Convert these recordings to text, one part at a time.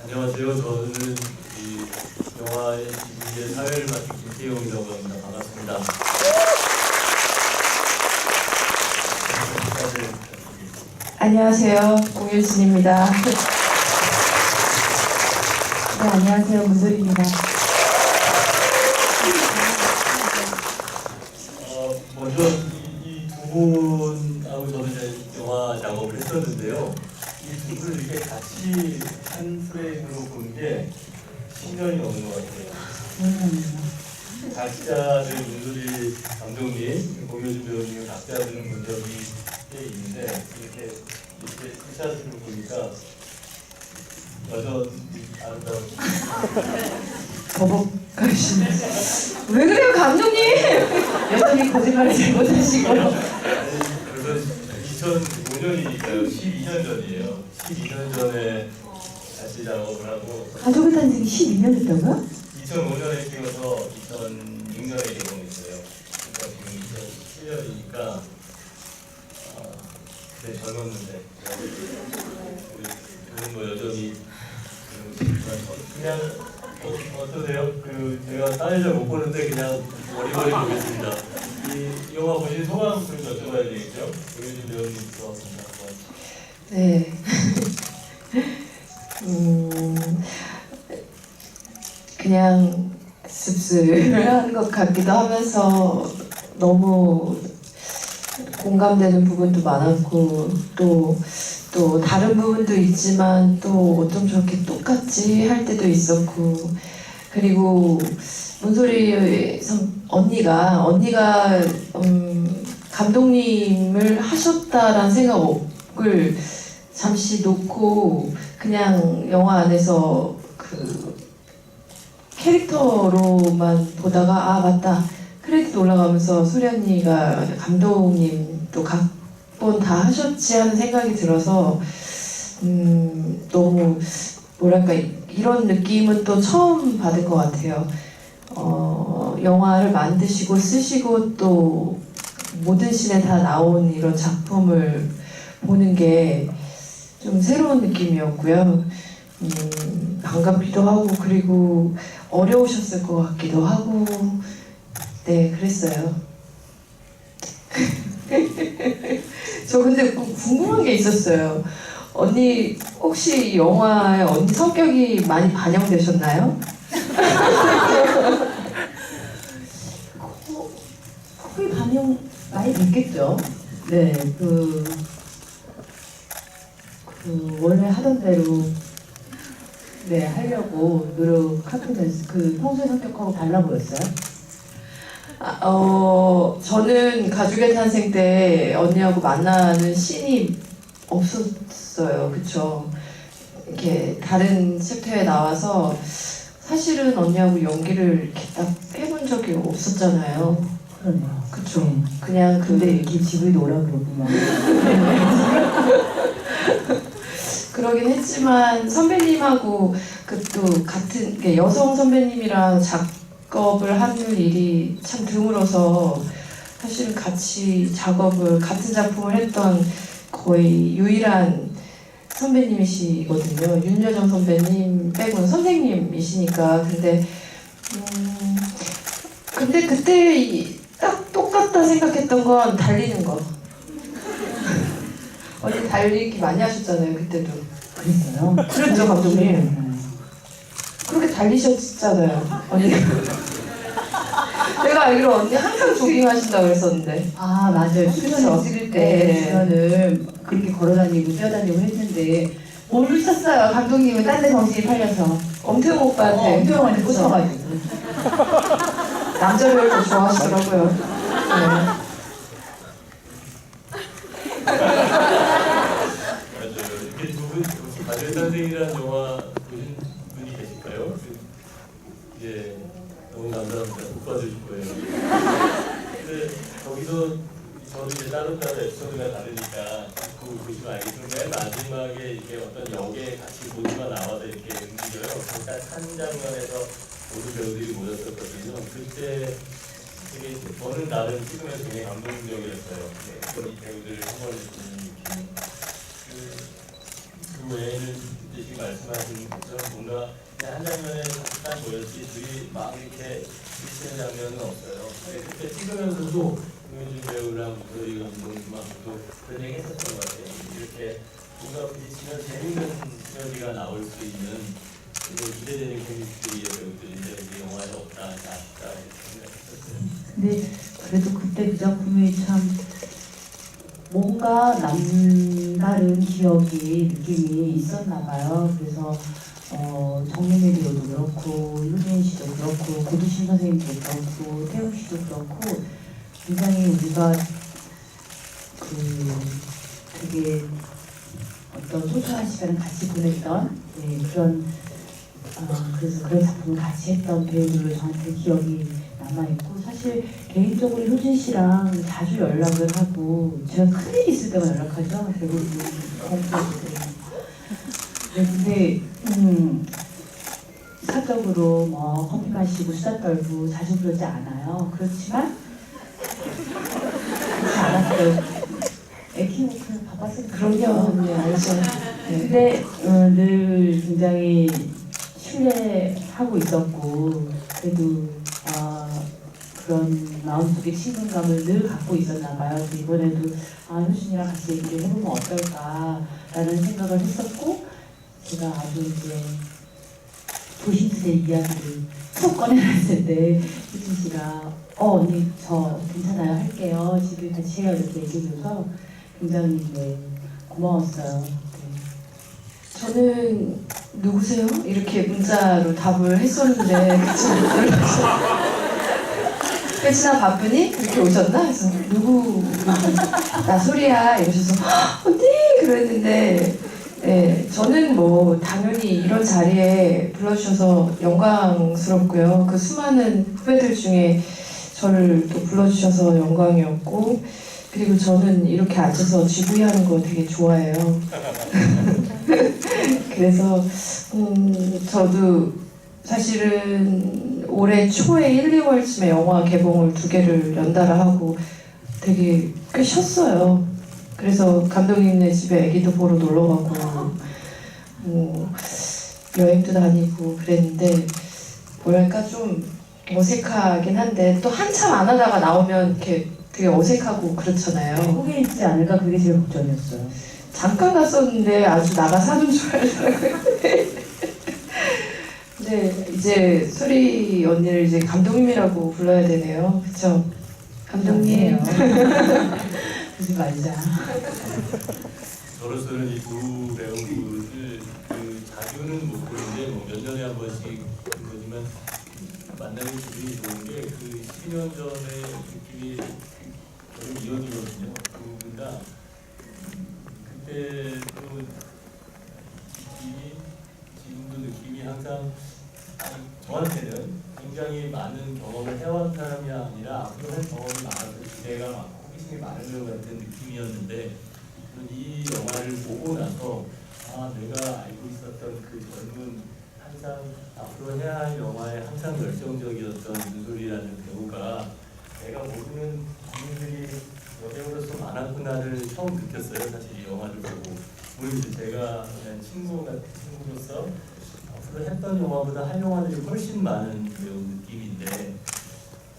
안녕하세요. 저는 이 영화 이제 사회를 맡은 김태용이라고 합니다. 반갑습니다. 안녕하세요. 공효진입니다. 네, 안녕하세요. 문솔입니다. 먼저 이 두 분하고 저는 이제 영화 작업을 했었는데요. 이 두 분을 이렇게 같이 한 프레임으로 보는 게 10년이 넘는 것 같아요. 각자들 문솔이 감독님, 공효진 배우님 각자들은 본 적이 꽤 있는데 이렇게 스샷으로 보니까 여전히 아름다운 거북하시네. 왜 그래요, 감독님? 여전히 거짓말을 잘못하시고요. 그래서 2005년이니까요. 12년 전이에요. 12년 전에 다시 작업을 하고 가족의 탄생이 12년 됐다고요? 2005년에 찍어서 2006년에 개봉했어요. 그러니까 지금 2017년이니까 그때 젊었는데 저는 뭐 여전히 그냥 어떠세요? 제가 딴에 잘 못 보는데 그냥 머리머리 보겠습니다. 이 영화 보신 소감 좀 여쭤봐야 되겠죠? 공효진 배우님부터 한번. 네. 그냥 씁쓸한 것 같기도 하면서 너무 공감되는 부분도 많았고 또 다른 부분도 있지만 또 어쩜 저렇게 똑같지 할 때도 있었고, 그리고 문소리 언니가 감독님을 하셨다라는 생각을 잠시 놓고 그냥 영화 안에서 그 캐릭터로만 보다가 아 맞다, 크레딧 올라가면서 소리 언니가 감독님 또 각본 다 하셨지 하는 생각이 들어서 너무 뭐랄까 이런 느낌은 또 처음 받은 것 같아요. 영화를 만드시고 쓰시고 또 모든 씬에 다 나온 이런 작품을 보는 게 좀 새로운 느낌이었고요. 반갑기도 하고 그리고 어려우셨을 것 같기도 하고 네 그랬어요. 저 근데 궁금한 게 있었어요. 언니 혹시 이 영화에 언니 성격이 많이 반영되셨나요? 거의 반영 많이 됐겠죠. 네, 원래 하던 대로 네 하려고 노력하면서 평소의 성격하고 달라 보였어요. 저는 가족의 탄생 때 언니하고 만나는 씬이 없었어요. 그쵸? 이렇게 다른 챕터에 나와서 사실은 언니하고 연기를 이렇게 딱 해본 적이 없었잖아요. 그러네요. 그쵸? 네. 그냥 근데 이렇게 집을 오라 그러구만. 그러긴 했지만 선배님하고 또 같은 여성 선배님이랑 작업을 하는 일이 참 드물어서 사실은 같이 같은 작품을 했던 거의 유일한 선배님이시거든요. 윤여정 선배님 빼고는 선생님이시니까. 근데 그때 딱 똑같다 생각했던 건 달리는 거. 언니 달리기 많이 하셨잖아요, 그때도. 그랬어요? 그렇죠, 감독님. 그렇게 달리셨잖아요, 언니가. 내가 알기로 언니 항상 조깅 하신다고 그랬었는데. 아 맞아요. 그쵸? 수련을 찍을 때 네. 주변을 그렇게 걸어다니고 뛰어다니고 했는데 뭘 쳤어요. 감독님은 딴 데 정신이 팔려서 엄태웅 오빠한테 엄태웅한테 꽂혀가지고. 남자 배우를 더 좋아하시더라고요. 네. 맞아요. 이렇게 두 분, 혹시 가족의 탄생이라는 영화 보신 분이 계실까요? 이제 너무 감사합니다. 못 봐주실 거예요. 근데 거기서 저는 이제 따로따로 에피소드가 다르니까 그거 보시면 알겠지만 맨 마지막에 이게 어떤 역에 같이 모두가 나와서 이렇게 움직여요. 그러니까 한 장면에서 모두 배우들이 모였었거든요. 그때 되게 저는 나름 찍으면서 되게 감동적이었어요. 이 배우들 한 번에 보는 느낌. 그 외에는 지금 말씀하신 것처럼 뭔가 그냥 한 장면에 딱 보였지 둘이 막 이렇게 부딪히는 장면은 없어요. 그때 찍으면서도 김현준 배우랑 무도리 감독님하고도 그런 얘기 했었던 것 같아요. 이렇게 뭔가 부딪히면 재밌는 시너지가 나올 수 있는 기대되는 케미스트리의 배우들인데 우리 영화에 없다, 아쉽다 이렇게 생각했었어요. 근데 그래도 그때 그 작품이 참 뭔가 남다른 기억이 느낌이 있었나 봐요. 그래서 정민혜 배우도 그렇고 유진 씨도 그렇고 고두심 선생님도 그렇고 태웅 씨도 그렇고 굉장히 우리가 그 되게 어떤 소중한 시간을 같이 보냈던 그런 그래서 그런 작품을 같이 했던 배우들로 저한테 기억이 남아있고 사실 개인적으로 효진 씨랑 자주 연락을 하고 제가 큰일 있을 때만 연락하죠. 대부분 공부할 때. 근데 사적으로 뭐 커피 마시고 수다 떨고 자주 그러지 않아요. 그렇지만 그렇지 않았어요. 애 키우고 그냥 바빴으니까. 그럼요. 네, 알죠. 네. 근데 늘 굉장히 신뢰하고 있었고 그래도 그런 마음속에 친근감을 늘 갖고 있었나 봐요. 그래서 이번에도 효진이랑 같이 얘기를 해보면 어떨까라는 생각을 했었고 제가 아주 이제 조심스레 이야기를 툭 꺼내놨을 때 효진 씨가 언니 저 괜찮아요 할게요 집에 같이 해요 이렇게 얘기해줘서 굉장히 고마웠어요. 저는 누구세요? 이렇게 문자로 답을 했었는데 그쵸? 끝이나 바쁘니? 이렇게 오셨나? 그래서 누구? 나 소리야 이러셔서 언니 그랬는데 저는 뭐 당연히 이런 자리에 불러주셔서 영광스럽고요. 그 수많은 후배들 중에 저를 또 불러주셔서 영광이었고 그리고 저는 이렇게 앉아서 GV 하는 거 되게 좋아해요. 그래서 저도 사실은 올해 초에 1, 2월쯤에 영화 개봉을 2개를 연달아 하고 되게 꽤 쉬었어요. 그래서 감독님네 집에 애기도 보러 놀러 가고 여행도 다니고 그랬는데 뭐랄까 좀 어색하긴 한데 또 한참 안 하다가 나오면 이렇게 되게 어색하고 그렇잖아요. 속에 있지 않을까 그게 제일 걱정이었어요. 잠깐 갔었는데 아주 나가 사는 줄 알더라고요. 근데 이제 수리 언니를 이제 감독님이라고 불러야 되네요. 그쵸? 감독님. 그러지 말자. 저로서는 이 두 배우를 자주는 못 보는데 뭐 몇 년에 한 번씩 그런 거지만 만나는 기분이 좋은 게 그 12년 전의 느낌이 좀 이어지거든요. 그러니까 그때도 느낌이 지금도 느낌이 항상 저한테는 굉장히 많은 경험을 해온 사람이 아니라 앞으로 할 경험이 많아서 기대가 많고 호기심이 많은 것 같은 느낌이었는데 저는 이 영화를 보고 나서 내가 알고 있었던 그 젊은 항상 앞으로 해야 할 영화에 항상 열정적이었던 윤솔이라는 배우가 내가 모르는 국민들이 여배우로서 많았구나를 처음 느꼈어요. 사실 이 영화를 보고 물론 제가 그냥 친구로서 앞으로 했던 영화보다 할 영화들이 훨씬 많은 배우 느낌인데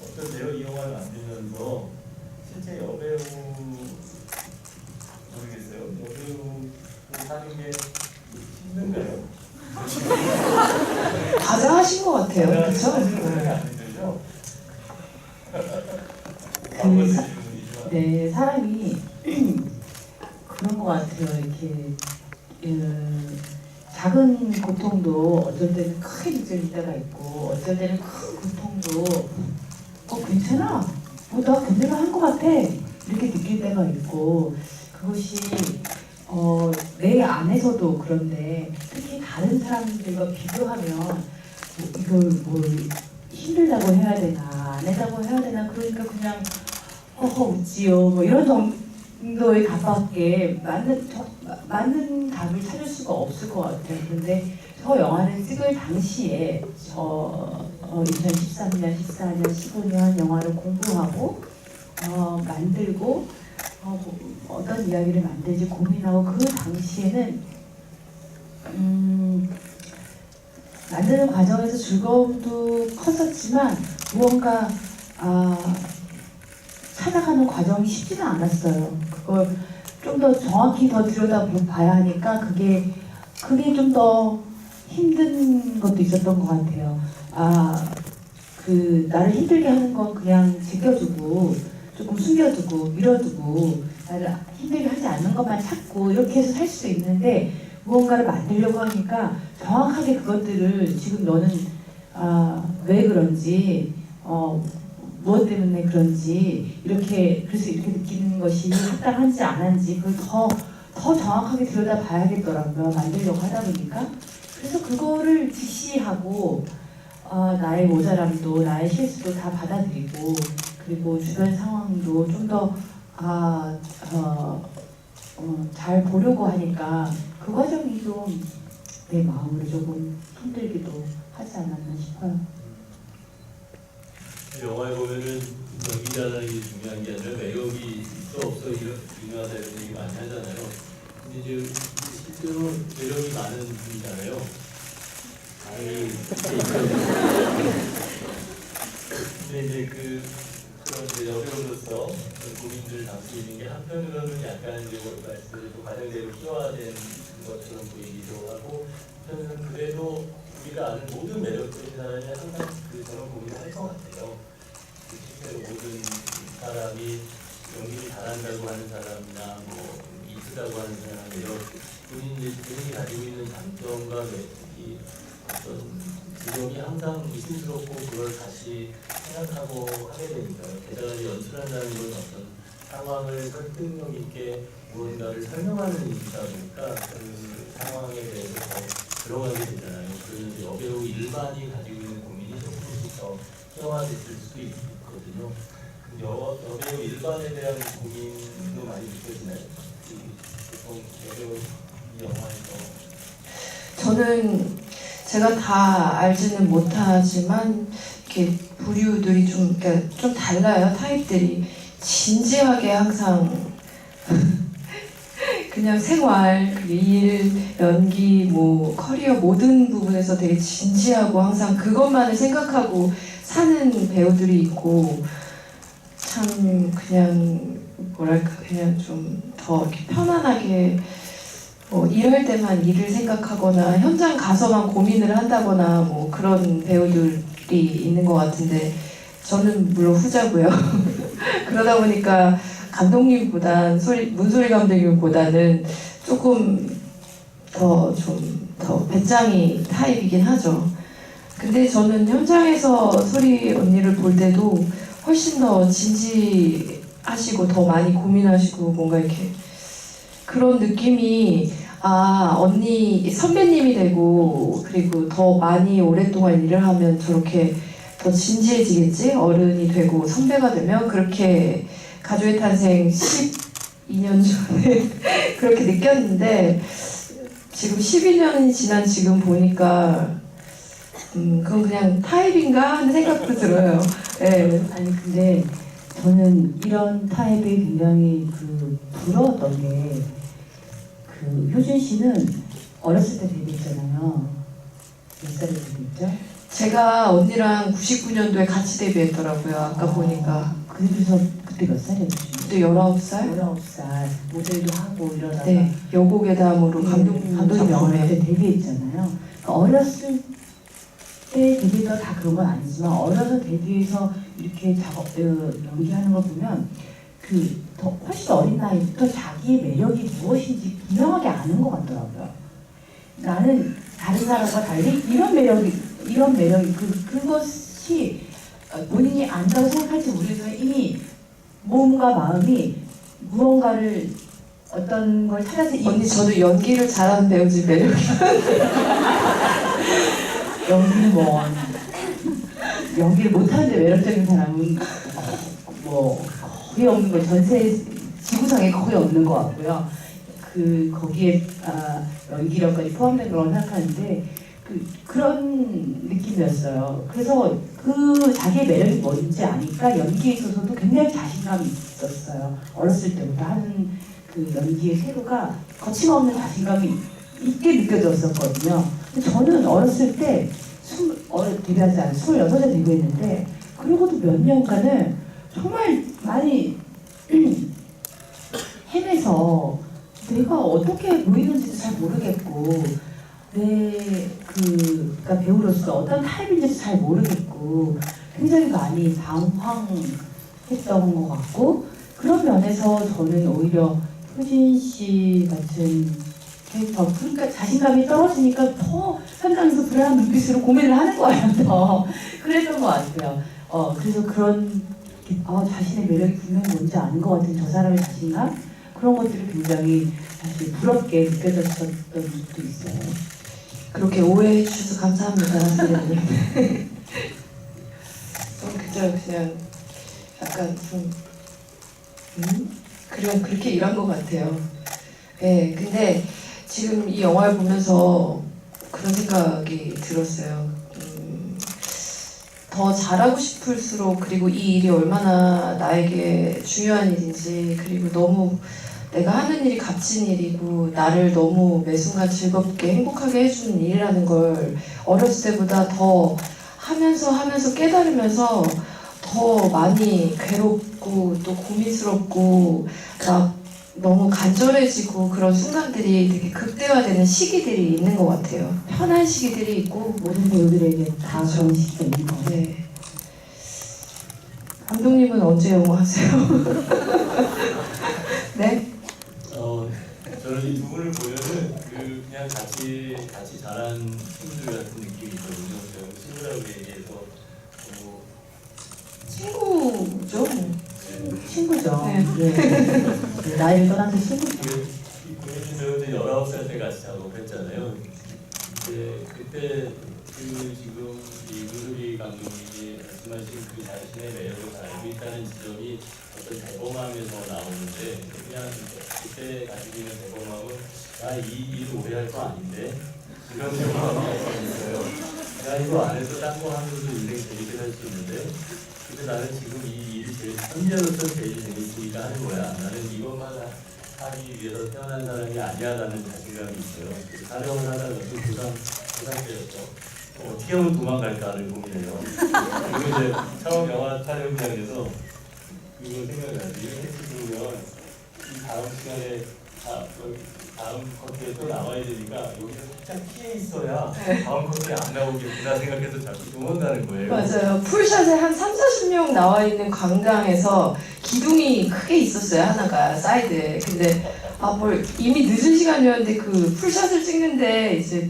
어떤 배우 이 영화를 만들면서 실제 여배우 모르겠어요. 여배우 하는 게 힘든가요? 가장 하신 것 같아요. 그쵸? 안 힘들죠? 네, 사람이 그런 것 같아요. 이렇게 작은 고통도 어쩔 때는 크게 느껴질 때가 있고 어쩔 때는 큰 고통도 괜찮아. 나 견딜만 것 같아. 이렇게 느낄 때가 있고 그것이 내 안에서도 그런데 특히 다른 사람들과 비교하면 이걸 힘들다고 해야 되나 안 해다고 해야 되나 그러니까 그냥 웃지요 뭐 이런 정도에 가깝게 맞는 답을 찾을 수가 없을 것 같아요. 그런데 저 영화를 찍을 당시에 2013년, 14년, 15년 영화를 공부하고 만들고 어떤 이야기를 만들지 고민하고 그 당시에는 만드는 과정에서 즐거움도 컸었지만 무언가 찾아가는 과정이 쉽지는 않았어요. 그걸 좀 더 정확히 더 들여다봐야 하니까 그게 좀 더 힘든 것도 있었던 것 같아요. 나를 힘들게 하는 건 그냥 제껴주고 조금 숨겨두고 밀어두고 나를 힘들게 하지 않는 것만 찾고 이렇게 해서 살 수도 있는데 무언가를 만들려고 하니까 정확하게 그것들을 지금 너는 왜 그런지 무엇 때문에 그런지 그래서 이렇게 느끼는 것이 합당한지 안 한지 그걸 더 정확하게 들여다봐야겠더라고요. 만들려고 하다 보니까. 그래서 그거를 직시하고 나의 모자람도 나의 실수도 다 받아들이고 그리고 주변 상황도 좀 더 잘 보려고 하니까 그 과정이 좀 내 마음을 조금 힘들기도 하지 않았나 싶어요. 영화에 보면은 연기자라는 게 중요한 게 아니라 매력이 있어 없어 중요하다 이런 얘기 많이 하잖아요. 근데 이제 실제로 매력이 많은 분이잖아요. 근데 이제 그런 이제 여배우로서 고민들을 담고 있는 게 한편으로는 약간 이제 말씀대로 과정대로 키워낸 것처럼 보이기도 하고, 한편으로는 그래도 우리가 아는 모든 매력적인 사람이 항상 그런 고민을 할 것 같아요. 실제로 모든 사람이 연기를 잘한다고 하는 사람이나 뭐 이쁘다고 하는 사람 이런 본인이 가지고 있는 장점과 이 어떤 지점이 항상 의심스럽고 그걸 다시 생각하고 하게 되니까요. 게다가 연출한다는 건 어떤 상황을 설득력 있게 무언가를 설명하는 일이다 보니까 그 상황에 대해서 더 들어가게 되잖아요. 그래서 여배우 일반이 가지고 있는 고민이 조금씩 더 희화화됐을 수도 있거든요. 여배우 일반에 대한 고민도 많이 느껴지나요? 보통 여배우 이 영화에서 저는 제가 다 알지는 못하지만 이렇게 부류들이 그러니까 좀 달라요. 타입들이 진지하게 항상 그냥 생활, 일, 연기, 뭐 커리어 모든 부분에서 되게 진지하고 항상 그것만을 생각하고 사는 배우들이 있고 참 그냥 뭐랄까 그냥 좀 더 이렇게 편안하게 일할 때만 일을 생각하거나 현장 가서만 고민을 한다거나 뭐 그런 배우들이 있는 것 같은데 저는 물론 후자고요. 그러다 보니까 감독님보단 문소리 감독님보다는 조금 더 배짱이 타입이긴 하죠. 근데 저는 현장에서 소리 언니를 볼 때도 훨씬 더 진지하시고 더 많이 고민하시고 뭔가 이렇게 그런 느낌이 언니 선배님이 되고 그리고 더 많이 오랫동안 일을 하면 저렇게 더 진지해지겠지? 어른이 되고 선배가 되면 그렇게 가족의 탄생 12년 전에 그렇게 느꼈는데 지금 12년이 지난 지금 보니까 그건 그냥 타입인가 하는 생각도 들어요. 네. 아니 근데 저는 이런 타입이 굉장히 부러웠던 게 효준 씨는 어렸을 때 데뷔했잖아요. 몇 살에 데뷔했죠? 제가 언니랑 99년도에 같이 데뷔했더라고요. 아까 보니까. 그래서 그때 몇 살이었죠? 그때 19살? 19살 모델도 하고 이러다가 네. 여고괴담으로 감독님 영화에 작품에 데뷔했잖아요. 그러니까 어렸을 때 데뷔가 다 그런 건 아니지만 어려서 데뷔해서 이렇게 연기하는 걸 보면 훨씬 어린 나이부터 자기의 매력이 무엇인지 분명하게 아는 것 같더라고요. 나는 다른 사람과 달리 이런 매력이 그것이 본인이 안다고 생각할지 모르겠지만 이미 몸과 마음이 무언가를 어떤 걸 찾아서 언니 저도 연기를 잘하는 배우지 매력이 연기를 못하는데 매력적인 사람은 거의 없는 거 전세 지구상에 거의 없는 것 같고요. 거기에 연기력까지 포함된 걸 생각하는데 그런 느낌이었어요. 그래서 자기의 매력이 뭔지 아니까 연기에 있어서도 굉장히 자신감이 있었어요. 어렸을 때부터 하는 연기의 태도가 거침없는 자신감이 있게 느껴졌었거든요. 근데 저는 어렸을 때 데뷔하지 않아 26에 데뷔했는데 그러고도 몇 년간은 정말 많이 헤매서 내가 어떻게 보이는지도 잘 모르겠고 그러니까 배우로서 어떤 타입인지도 잘 모르겠고 굉장히 많이 방황했던 것 같고 그런 면에서 저는 오히려 효진 씨 같은 캐릭터 그러니까 자신감이 떨어지니까 더 현장에서 불안한 눈빛으로 고민을 하는 거예요. 더 그랬던 것 같아요. 그래서 그런 자신의 매력이 분명히 뭔지 아는 것 같은 저 사람의 자신감 그런 것들이 굉장히 사실 부럽게 느껴졌었던 적도 있어요. 그렇게 오해해 주셔서 감사합니다, 선생님. 그냥 약간 좀 그렇게 일한 것 같아요. 네, 근데 지금 이 영화를 보면서 그런 생각이 들었어요. 더 잘하고 싶을수록 그리고 이 일이 얼마나 나에게 중요한 일인지 그리고 너무 내가 하는 일이 값진 일이고 나를 너무 매 순간 즐겁게 행복하게 해주는 일이라는 걸 어렸을 때보다 더 하면서 깨달으면서 더 많이 괴롭고 또 고민스럽고 막 너무 간절해지고 그런 순간들이 되게 극대화되는 시기들이 있는 것 같아요. 편한 시기들이 있고 모든 배우들에게 다 그런 시기가 있는 것 같아요. 네. 감독님은 언제 영화 하세요? 네? 저는 이 두 분을 보면은 그냥 같이 자란 친구들 같은 느낌이 있거든요. 친구라고 얘기해서 친구죠. 친구죠. 네. 네. 나이를 떠나서 친구죠. 고민진 배우도 19살 때 같이 작업했잖아요. 그때 지금 이 문수리 감독님이 말씀하신 그 자신의 매력을 다 알고 있다는 지점이 어떤 대범함에서 나오는데 그냥 그때 가지고 있는 대범함은 나 이 일을 오래 할 거 아닌데 이런 대범함이 있어요. 나 이거 안 해서 딴 거 하면서 인생 재밌게 살 수 있는데 근데 나는 지금 이 일이 제일 현재로서 제일 재밌으니까 하는 거야. 나는 이것만 하기 위해서 태어난 사람이 아니야라는 자신감이 있어요. 촬영을 하다가 좀 부담되었죠. 어떻게 하면 도망갈까를 고민해요. 그리고 이제 처음 영화 촬영장에서 그거 생각나요. 이렇게 찍으면 이 다음 시간에 다음 커트에 또 나와야 되니까 여기서 살짝 피해 있어야 다음 커트에 안 나오겠구나 생각해서 자꾸 도망가는 거예요. 맞아요. 풀샷에 한 30-40명 나와 있는 광장에서 기둥이 크게 있었어요. 하나가 사이드에. 근데 이미 늦은 시간이었는데 그 풀샷을 찍는데 이제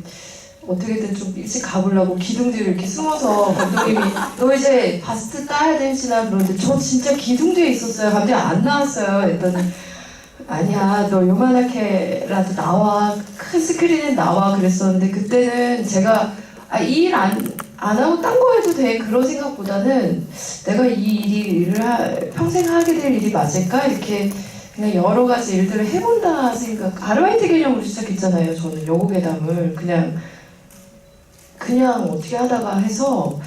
어떻게든 좀 일찍 가보려고 기둥 뒤로 이렇게 숨어서 감독님이 너 이제 바스트 따야 되시나 그러는데 저 진짜 기둥 뒤에 있었어요. 감독님 안 나왔어요. 그랬더니 아니야 너 요만하게라도 나와 큰 스크린에 나와 그랬었는데 그때는 제가 이 일 안 하고 딴 거 해도 돼 그런 생각보다는 내가 이 일을 평생 하게 될 일이 맞을까 이렇게 그냥 여러 가지 일들을 해본다 생각 아르바이트 개념으로 시작했잖아요. 저는 여고괴담을 그냥 어떻게 하다가 해서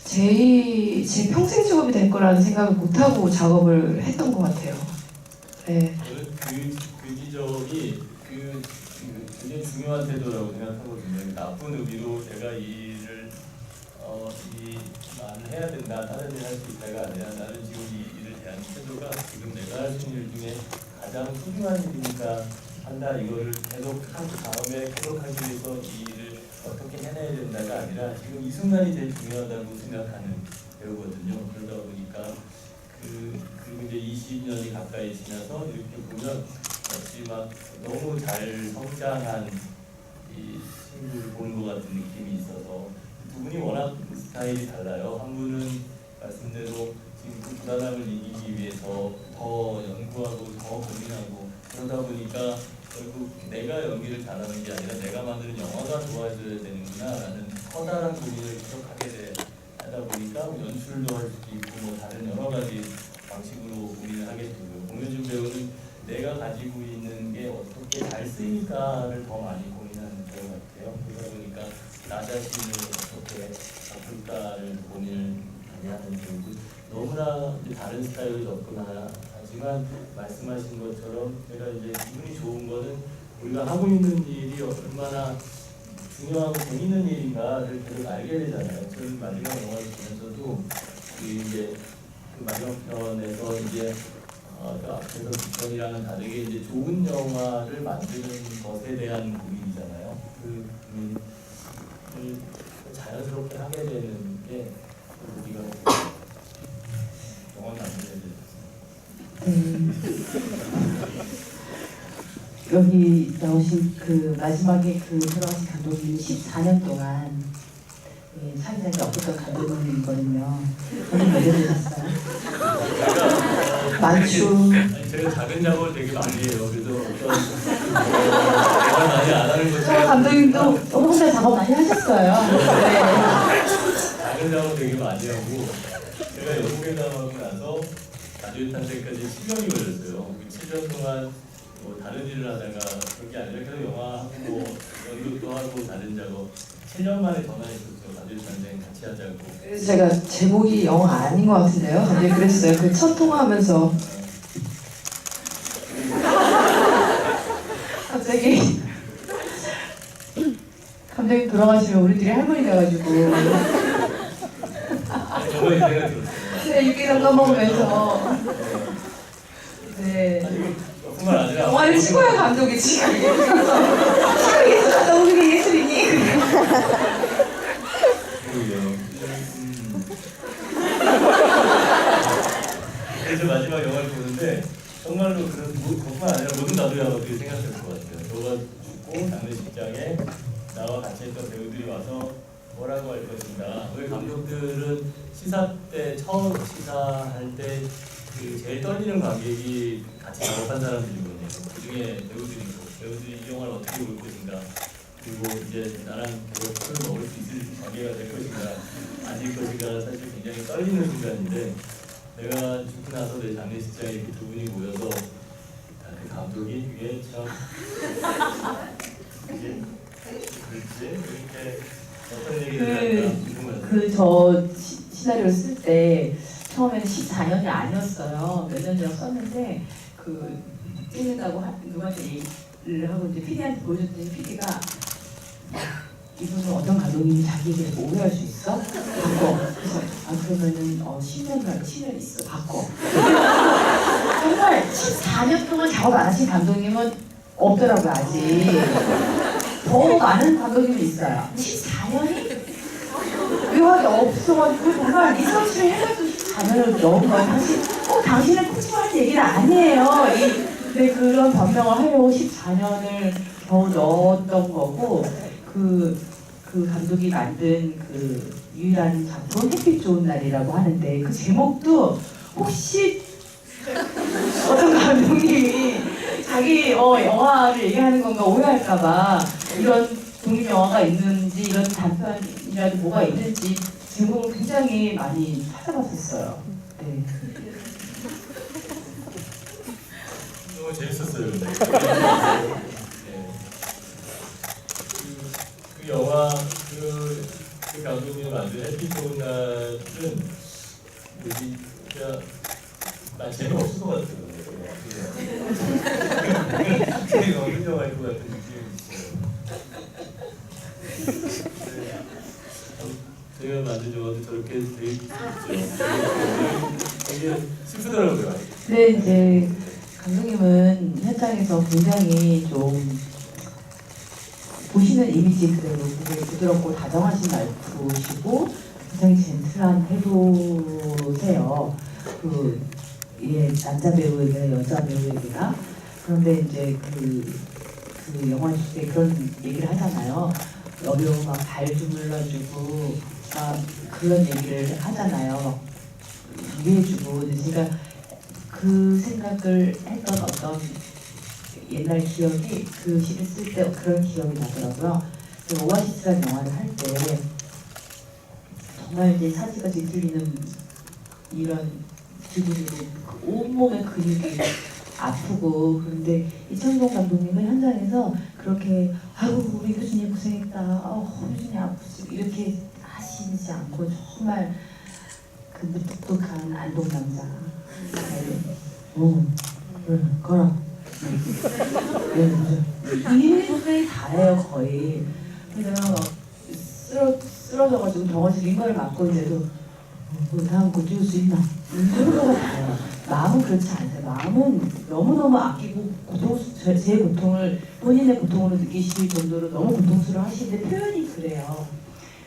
제 평생 직업이 될 거라는 생각을 못하고 작업을 했던 것 같아요. 네. 저는 그 지점이 굉장히 중요한 태도라고 생각하거든요. 나쁜 의미로 제가 이 일을 해야 된다, 다른 일 할 수 있다가 아니라 나는 지금 이 일을 대한 태도가 지금 내가 할 수 있는 일 중에 가장 소중한 일이니까 한다. 이거를 계속 한 다음에 계속하기 위해서 이 일을 어떻게 해내야 된다가 아니라 지금 이 순간이 제일 중요하다고 생각하는 배우거든요. 그러다 보니까 그리고 이제 20년이 가까이 지나서 이렇게 보면 역시 막 너무 잘 성장한 이 친구를 보는 것 같은 느낌이 있어서 두 분이 워낙 스타일이 달라요. 한 분은 말씀대로 지금 그 불안함을 이기기 위해서 더 연구하고 더 고민하고 그러다 보니까 결국 내가 연기를 잘하는 게 아니라 내가 만드는 영화가 좋아져야 되는구나 라는 커다란 고민을 계속 하다 보니까 연출도 할 수도 있고 뭐 다른 여러 가지 방식으로 고민을 하게 되고요. 공효진 배우는 내가 가지고 있는 게 어떻게 잘 쓰일까를 더 많이 고민하는 배우 같아요. 그러다 보니까 나 자신을 어떻게 바꿀까를 고민을 많이 하는 배우고 너무나 이제 다른 스타일로 접근하지만 말씀하신 것처럼 제가 이제 기분이 좋은 거는 우리가 하고 있는 일이 얼마나 중요하고 재밌는 일인가를 계속 알게 되잖아요. 저는 마지막 영화를 보면서도 이제 그 마지막 편에서 이제 그 앞에서 뒷편이랑은 다르게 이제 좋은 영화를 만드는 것에 대한 고민이잖아요. 그 고민을 자연스럽게 하게 되는 게 우리가 영화 만드는 여기 나오신 그 마지막에 그 돌아가신 감독님이 14년 동안 사회자에 없었던 감독님이거든요. 오늘 몇 년 되셨어요? 많죠. 아니, 제가 작은 작업을 되게 많이 해요. 그래서 어떤 제가 많이 안 하는 것처럼 저 감독님도 혼자 작업 많이 하셨어요. 네. 작은 작업 되게 많이 하고 제가 영국에 나가고 나서 가족의 탄생까지 7년이 걸렸어요. 그 7년 동안 뭐 다른 일을 하다가 그런 게 아니라 계속 영화하고 뭐 연극도 하고 다른 작업 7년 만에 전화했었죠. 가족의 탄생 같이 하자고. 그래서 제가 제목이 영화 아닌 것 같은데요. 갑자기 그랬어요. 그 첫 통화하면서 갑자기 감독님 돌아가시면 우리들이 할머니 돼가지고 정말 생각 들었어요. 네, 육개장 까먹으면서 네. 아니 이거 뿐만 아니라 영화를 찍어야 감독이 지금 예술하다 우리가 예술이니? 그러게요. 그래서 마지막 영화를 보는데 정말로 그런 그것만 아니라 모든 나도야 어떻게 생각할 것 같아요. 너가 죽고 장례식장에 나와 같이 했던 배우들이 와서 뭐라고 할 것인가. 왜 감독들은 시사 때 처음 시사할 때 그 제일 떨리는 관객이 같이 작업한 사람들이거든요. 그 중에 배우들이고 배우들이 이 영화를 어떻게 볼 것인가. 그리고 이제 나랑 계속 술을 먹을 수 있을 관계가 될 것인가 아닐 것인가 사실 굉장히 떨리는 순간인데 내가 죽고 나서 내 장례식장에 이렇게 두 분이 모여서 그 감독이 그게 참 이게 그렇지 이렇게 어떤 얘기를 할까 궁금해요. 저 시나리오 쓸 때 처음에는 14년이 아니었어요. 몇 년 전에 썼는데 그 찍는다고 누구한테 얘기를 하고 이제 PD한테 보여줬더니 PD가 이분은 어떤 감독님이 자기 얘기를 오해할 수 있어? 바꿔. 그래서 그러면은 10년 있어. 바꿔. 정말 14년 동안 작업 안 하신 감독님은 없더라고요 아직. 더 많은 감독님이 있어요. 14년이 묘하게 없어가지고 정말 리서치를 해가지고 14년을 넣은 거예요. 당신은 푸짐한 얘기는 아니에요. 네, 그런 변명을 하려고 14년을 겨우 넣었던 거고 그 감독이 만든 그 유일한 작품 햇빛 좋은 날이라고 하는데 그 제목도 혹시 어떤 감독님이 자기 영화를 얘기하는 건가 오해할까봐 이런 독립 영화가 있는지 이런 단편이라도 뭐가 있는지 제목을 굉장히 많이 찾아봤었어요. 네. 너무 재밌었어요. 근데. 네. 그 영화 그 감독님이 만든 햇빛 좋은 날은 진짜 난 재미없을 것 같아요. 굉장히 어린 영화일 것 같은 느낌이 있어요. 제가 만든 영화도 저렇게 돼 있죠. 되게 슬프더라고요. 네, 이제 감독님은 현장에서 굉장히 좀 보시는 이미지 그대로 되게 부드럽고 다정하신 말투시고 굉장히 젠틀한 태도세요. 남자 배우에게 여자 배우에게나 그런데 이제 그 영화 줄 때 그런 얘기를 하잖아요. 어려워 막 발 주물러주고 막 그런 얘기를 하잖아요. 막 위해주고 근데 제가 그 생각을 했던 어떤 옛날 기억이 그 시를 쓸 때 그런 기억이 나더라고요. 오아시스라는 영화를 할 때 정말 이제 사지가 뒤틀리는 이런 기분이고 온몸의 근육이 아프고 그런데 이창동 감독님은 현장에서 그렇게 아이고 우리 효준이 고생했다 효준이 아프지 이렇게 하시지 않고 정말 그 무뚝뚝한 안동 남자 걸어 1분이 다예요 거의. 그래서 막 쓰러져가지고 병원에서 링거를 맞고 있는데도 다음 거 찍을 수 있나? 이 정도가 다예요. 마음은 그렇지 않아요. 마음은 너무너무 아끼고 제 고통을 본인의 고통으로 느끼실 정도로 너무 고통스러워 하시는데 표현이 그래요.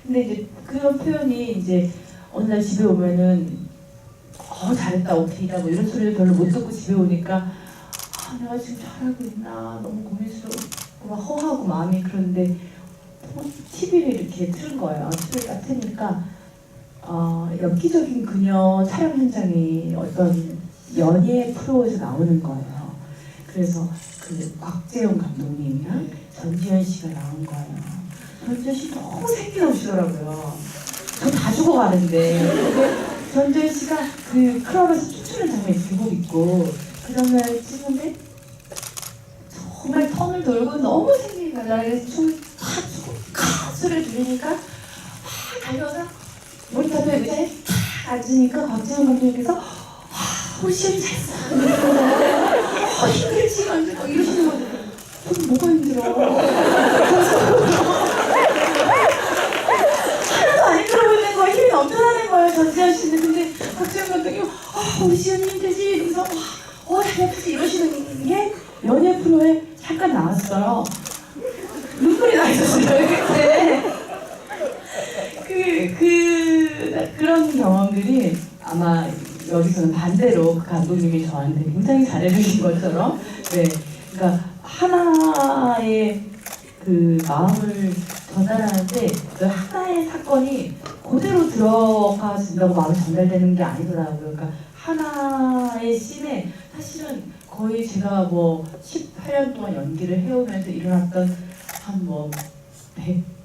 근데 이제 그런 표현이 이제 어느 날 집에 오면은 잘했다 오케이다 뭐 이런 소리를 별로 못 듣고 집에 오니까 내가 지금 잘하고 있나 너무 고민스럽고 막 허하고 마음이 그런데 TV를 이렇게 틀은 거예요. TV를 딱 트니까 엽기적인 그녀 촬영 현장이 어떤 연예 프로에서 나오는 거예요. 그래서 그 곽재용 감독님이랑 전지현 씨가 나온 거예요. 전지현 씨 너무 생기나오시더라고요. 저 다 죽어가는데 전지현 씨가 그 클럽에서 춤추는 장면이 계속 있고 그 장면을 찍는데 정말 턴을 돌고 너무 생기가 나서 춤을 탁 추고 소리를 들으니까 막 달려서 모니터에 의자에 탁 앉으니까 곽재용 감독님께서 우리 시험이 잘했어. 힘들지 막 이러시는 거죠. 저는 뭐가 힘들어. 하나도 안 힘들어 보이는 거예요. 힘이 넘쳐나는 거예요. 전지현 씨는. 근데 곽재용 감독이 우리 시험이 힘들지 이러면서 잘했지 이러시는 게 연예 프로에 잠깐 나왔어요. 눈물이 나 있었어요. 그때. 그런 경험들이 아마 여기서는 반대로 그 감독님이 저한테 굉장히 잘해주신 것처럼 그러니까 하나의 그 마음을 전달하는데 그 하나의 사건이 그대로 들어가진다고 마음이 전달되는 게 아니더라고요. 그러니까 하나의 씬에 사실은 거의 제가 뭐 18년 동안 연기를 해오면서 일어났던 한 뭐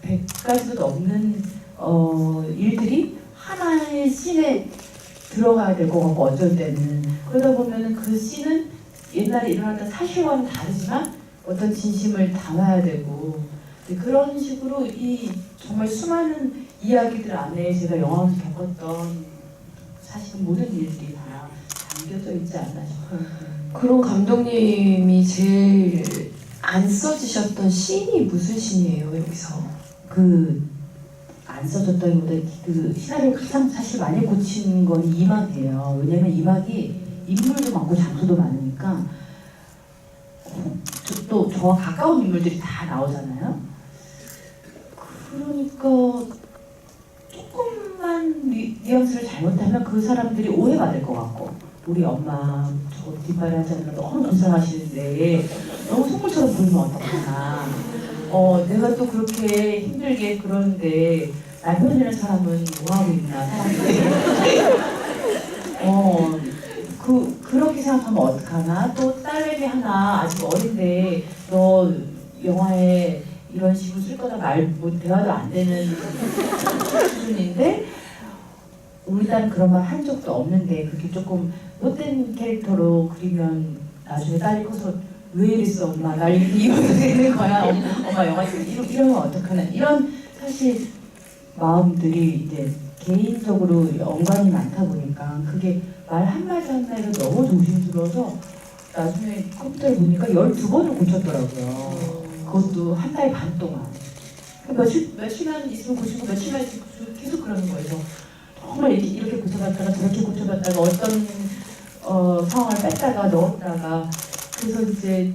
100가지도 넘는 일들이 하나의 씬에 들어가야 될 것 같고 어쩔 때는 그러다 보면은 그 씬은 옛날에 일어났던 사실과는 다르지만 어떤 진심을 담아야 되고 그런 식으로 이 정말 수많은 이야기들 안에 제가 영화에서 겪었던 사실은 모든 일들이 다 담겨져 있지 않나 싶어요. 그런 감독님이 제일 안 써지셨던 씬이 무슨 씬이에요 여기서? 안 써졌다기보다 그 시나리오 가장 사실 많이 고친 건 이막이에요. 왜냐면 이막이 인물도 많고 장소도 많으니까 또 저와 가까운 인물들이 다 나오잖아요. 그러니까 조금만 뉘앙스를 잘못하면 그 사람들이 오해받을 것 같고 우리 엄마 저 뒷발이 하지 않으면 너무 불쌍하시는데 너무 속물처럼 보이면 어떡하나 내가 또 그렇게 힘들게 그러는데 남편이라는 사람은 뭐하고 있나 사람들이 그렇게 생각하면 어떡하나 또 딸내미 하나 아직 어린데 너 영화에 이런 식으로 쓸 거다 뭐 대화도 안 되는 수준인데 우리 딸은 그런 말 한 적도 없는데 그렇게 조금 못된 캐릭터로 그리면 나중에 딸이 커서 왜 이랬어 엄마 날 이러게 되는 거야 엄마 영화 이러면 어떡하나 이런 사실 마음들이 이제 개인적으로 연관이 많다 보니까 그게 말 한마디 한마디가 너무 조심스러워서 나중에 컴퓨터를 보니까 12번을 고쳤더라고요. 그것도 한 달 반 동안. 며칠만 있으면 고치고 며칠만 있으면 계속 그러는 거예요. 정말 이렇게 고쳐봤다가 저렇게 고쳐봤다가 어떤 상황을 뺐다가 넣었다가 그래서 이제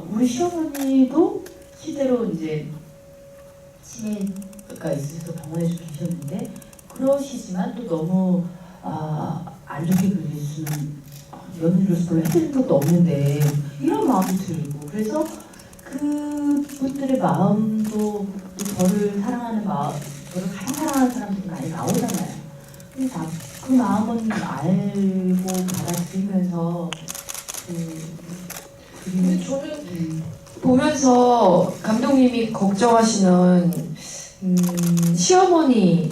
우리 시어머니도 실제로 이제 치매가 있으셔서 병원에 좀 계셨는데 그러시지만 또 너무 안 좋게 그릴 수는 며느리로서 별로 해드릴 것도 없는데 이런 마음이 들고 그래서 그분들의 마음도 또 저를 사랑하는 마음 저를 가장 사랑하는 사람들이 많이 나오잖아요. 근데 그 마음은 알고 받아들이면서 근데 저는 보면서 감독님이 걱정하시는 시어머니도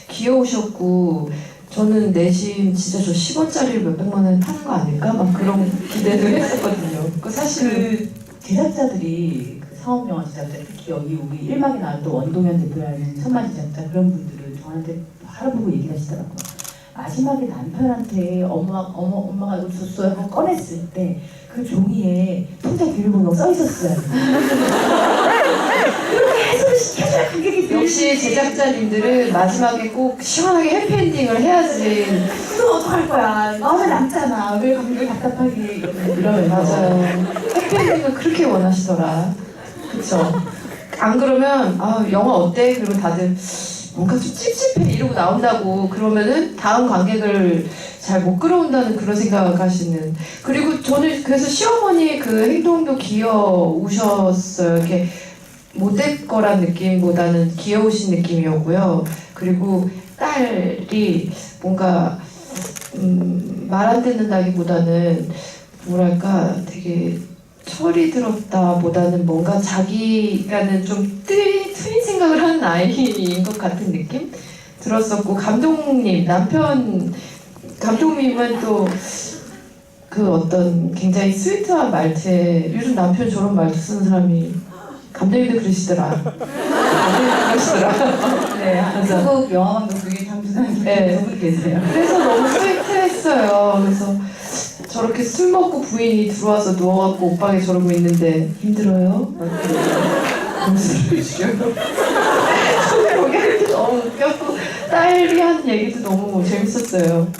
귀여우셨고 저는 내심 진짜 저 10원짜리를 몇백만 원에 파는 거 아닐까? 막 그런 기대를 했었거든요. 그 사실 제작자들이 상업영화 제작자 특히 여기 우리 1막에 나왔던 원동현 대표라는 천만 제작자 그런 분들은 저한테 바라보고 얘기를 하시더라고요. 마지막에 남편한테 엄마가 이거 줬어요 하고 꺼냈을 때 그 종이에 통장 비밀번호가 써 있었어요. 그렇게 해소를 시켜줘야 관객이 역시 제작자님들은 마지막에 꼭 시원하게 해피엔딩을 해야지. 그럼 어떡할 거야. 마음에 남잖아. 왜 관객을 답답하게 이러면서. 맞아요. 해피엔딩을 그렇게 원하시더라. 그쵸? 안 그러면 영화 어때? 그리고 다들 뭔가 좀 찝찝해 이러고 나온다고 그러면은 다음 관객을 잘 못 끌어온다는 그런 생각하시는. 그리고 저는 그래서 시어머니의 그 행동도 귀여우셨어요. 이렇게 못될 거란 느낌보다는 귀여우신 느낌이었고요. 그리고 딸이 뭔가 말 안 듣는다기보다는 뭐랄까 되게 철이 들었다 보다는 뭔가 자기가는 좀 틀린 생각을 하는 아이인 것 같은 느낌 들었었고, 감독님은 또 그 어떤 굉장히 스위트한 말투에, 요즘 남편 저런 말투 쓰는 사람이 감독님도 그러시더라. 네, 그래서 한국 영화 감독 중에 장준환 네. 분 계세요. 그래서 너무 스위트했어요. 그래서 저렇게 술 먹고 부인이 들어와서 누워갖고 오빠가 저러고 있는데 힘들어요? 무슨 소리죠? 그게 너무 웃겼고 딸이 한 얘기도 너무 재밌었어요.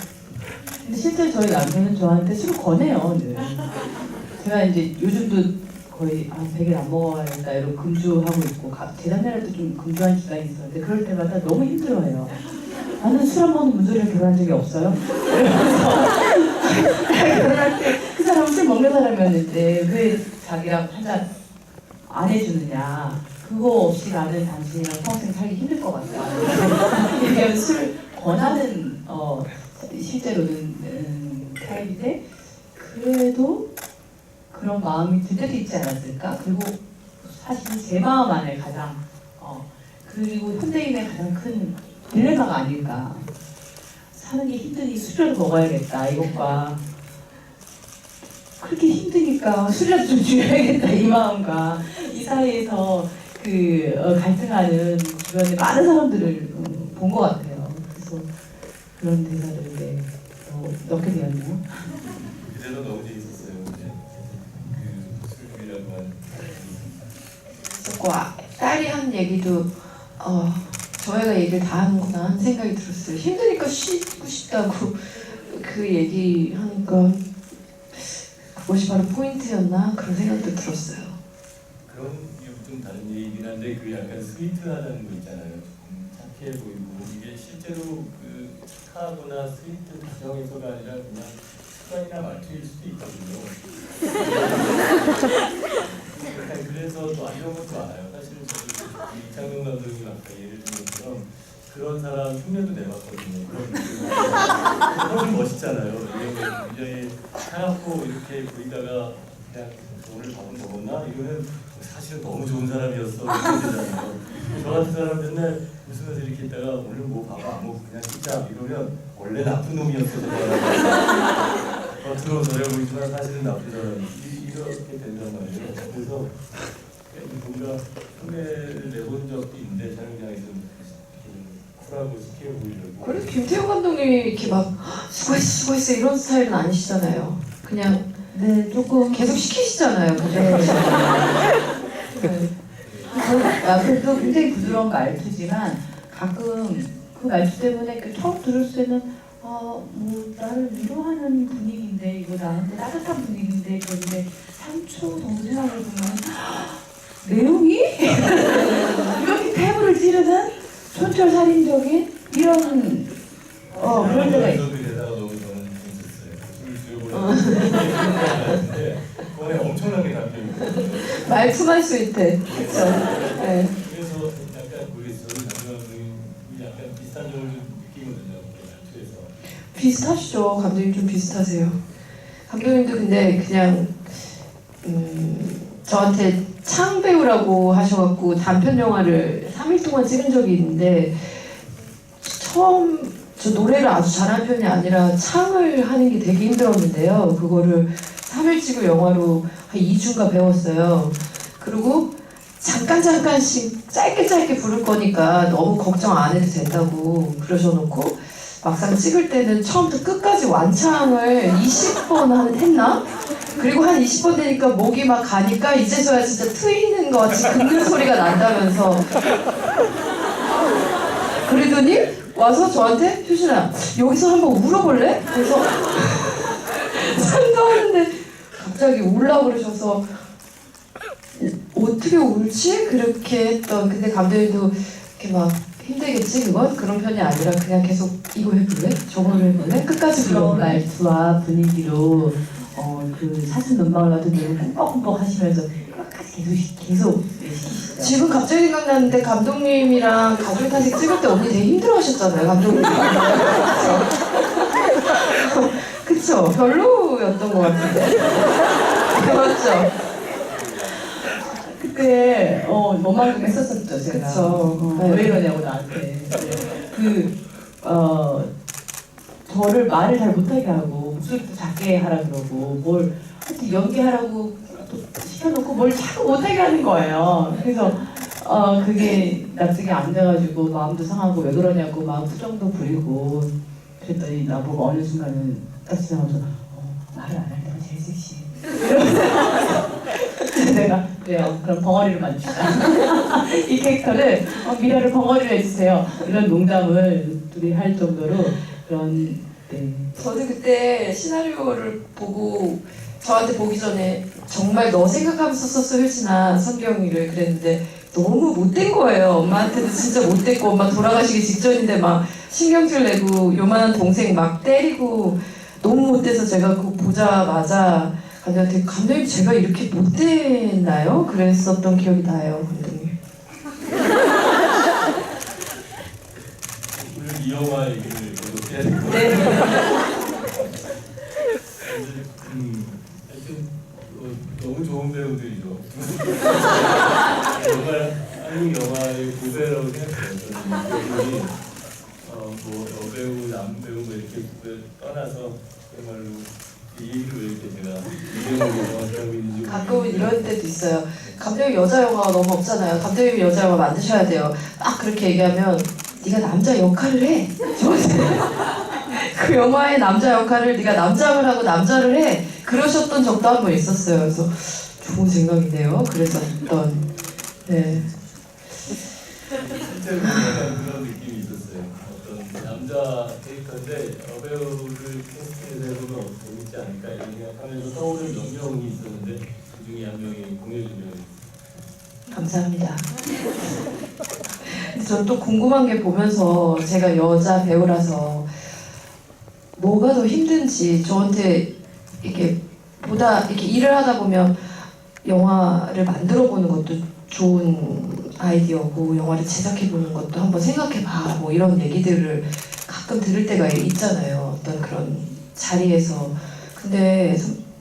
근데 실제 저희 남편은 저한테 술을 권해요. 늘. 제가 이제 요즘도 거의 100일 안 먹어야겠다 이러고 금주하고 있고 재작년에도 좀 금주한 기간이 있었는데 그럴 때마다 너무 힘들어해요. 나는 술 한 번도 문소리를 결혼한 적이 없어요. 그래서 결혼할 때 그 사람은 술 먹는 사람이었는데 왜 자기랑 한잔 안 해주느냐. 그거 없이 나는 당신이랑 평생 살기 힘들 것 같다. 얘기하면 술 권하는 실제로는 타입인데 그래도 그런 마음이 들 때도 있지 않았을까? 그리고 사실 제 마음 안에 가장 그리고 현대인의 가장 큰 딜레마가 아닐까. 사는 게 힘드니 술을 먹어야겠다 이것과 그렇게 힘드니까 술이라도 좀 줄여야겠다 이 마음과 이 사이에서 그 갈등하는 주변에 많은 사람들을 본 것 같아요. 그래서 그런 대사를 넣게 되었네요. 그대로 너무 재밌었어요. 그 술집이라고 한. 그래서 딸이 한 얘기도 저희가 얘기를 다 하는구나 하는 생각이 들었어요. 힘드니까 쉬고 싶다고 그 얘기 하니까 그것이 바로 포인트였나 그런 생각도 들었어요. 그런 좀 다른 얘기긴 한데 그 약간 스위트하다는 거 있잖아요. 착해 보이고 이게 실제로 그 착하거나 스위트 가정에서가 아니라 그냥 습관이나 말투일 수도 있거든요. 약간 그래서 또 안 좋은 것도 많아요. 사실은 저도 이창용 감독님 아까 예를 든 것처럼 그런 사람 흉내도 내봤거든요. 그런 멋있잖아요. 굉장히 차갑고 이렇게 보이다가 그냥 오늘 밥은 먹었나? 이거는 사실은 너무 좋은 사람이었어. 이렇게 되잖아요. 저 같은 사람 맨날 웃으면서 이렇게 있다가 오늘 뭐 밥 안 먹고 그냥 진짜 이러면 원래 나쁜 놈이었어. 겉으로 저래 보이지만 사실은 나쁜 사람. 이렇게 된단 말이에요. 그래서 뭔가 흉내를 내본 적도 있는데 촬영장에서 쿨하고 스케일 보이려고. 그리고 김태형 감독님이 이렇게 막 수고했어 이런 스타일은 아니시잖아요. 그냥 네, 조금 계속 시키시잖아요. 남편도 굉장히 부드러운 말투지만 가끔 그 말투 때문에 처음 들을 때는 뭐 나를 위로하는 분위기인데 이거 나한테 따뜻한 분위기인데 그런데 3초 정도 생각을 보면 내용이 이렇게 태부를 찌르는 촌철살인적인 이런 그런 데가 있어요. 그 대사가 너무 저는 재밌었어요. 술 죽여버렸는데 그거에 엄청나게 담겨있고 말투만 스윗해. 그렇죠. 네. 그래서 약간 모르겠어요. 감독님 약간 비슷한 점을 좀 느끼거든요. 말투에서. 비슷하시죠. 감독님 좀 비슷하세요. 감독님도 근데 그냥 저한테 창 배우라고 하셔갖고 단편 영화를 3일 동안 찍은 적이 있는데 처음 저 노래를 아주 잘하는 편이 아니라 창을 하는 게 되게 힘들었는데요. 그거를 3일 찍을 영화로 한 2주인가 배웠어요. 그리고 잠깐씩 짧게 부를 거니까 너무 걱정 안 해도 된다고 그러셔놓고 막상 찍을 때는 처음부터 끝까지 완창을 20번 했나? 그리고 한 20번 되니까 목이 막 가니까 이제서야 진짜 트이는 것 같이 긁는 소리가 난다면서 그러더니 와서 저한테 효신아 여기서 한번 울어볼래? 그래서 상담하는데 갑자기 울라고 그러셔서 어떻게 울지? 그렇게 했던 근데 감독님도 이렇게 막 힘들겠지 그건? 그런 편이 아니라 그냥 계속 이거 해볼래? 저거 해볼래? 끝까지 그런 불러볼래? 말투와 분위기로 그 사슴 눈망울 같은 데는 흠뻑흠뻑 하시면서 끝까지 계속 시키시죠. 지금 갑자기 생각났는데 감독님이랑 가족 탄식 찍을 때 언니 되게 힘들어하셨잖아요 감독님 그쵸? 별로였던 것 같은데 맞죠? 그때 너만큼 했었었죠 제가. 그쵸. 네. 왜 이러냐고 나한테. 저를 말을 잘 못하게 하고 목소리도 작게 하라 그러고 뭘 하여튼 연기하라고 또 시켜놓고 뭘 자꾸 못하게 하는 거예요. 그래서 그게 납득이 안 돼가지고 마음도 상하고 왜 그러냐고 막 투정도 부리고 그랬더니 나보고 어느 순간은 딱 지나가면서 말을 안 할 때가 제일 섹시해. 내가 그래요. 그럼 벙어리를 만들자. 이 캐릭터를 미라를 벙어리로 해주세요. 이런 농담을 둘이 할 정도로 그런 네. 저는 그때 시나리오를 보고 저한테 보기 전에 정말 너 생각하면서 썼어 효진아 성경이를 그랬는데 너무 못된 거예요. 엄마한테도 진짜 못됐고 엄마 돌아가시기 직전인데 막 신경질 내고 요만한 동생 막 때리고 너무 못돼서 제가 그거 보자마자 감독님 제가 이렇게 못됐나요? 그랬었던 기억이 나요 감독님. 오늘 이 영화 얘기를 계속 해야 될 것 같아요. 네. 하여튼 너무 좋은 배우들이죠. 한국 영화의 고배라고 생각해요. 저는 뭐 여배우, 남배우 뭐 이렇게 떠나서 정말로 이 얘기를 왜 이렇게 제가 이름으로 정확하고 있는지 가끔은 이런 때도 있어요. 감독님 여자 영화가 너무 없잖아요. 감독님이 여자 영화 만드셔야 돼요. 막 그렇게 얘기하면 네가 남자 역할을 해. 그 영화의 남자 역할을 네가 남자를 하고 남자를 해. 그러셨던 적도 한 번 있었어요. 그래서 좋은 생각이네요. 그랬었던 네. 실제로 약간 그런 느낌이 있었어요. 어떤 남자 캐릭터인데 여배우를 캐스팅해서 해보면 재밌지 않을까 이런 생각하면서 떠오르는 몇 명이 있었는데 그 중에 한 명이 공효진 배우. 감사합니다. 전 또 궁금한 게 보면서 제가 여자 배우라서 뭐가 더 힘든지 저한테 이렇게 이렇게 일을 하다 보면 영화를 만들어 보는 것도 좋은 아이디어고 영화를 제작해 보는 것도 한번 생각해봐 뭐 이런 얘기들을 가끔 들을 때가 있잖아요. 어떤 그런 자리에서. 근데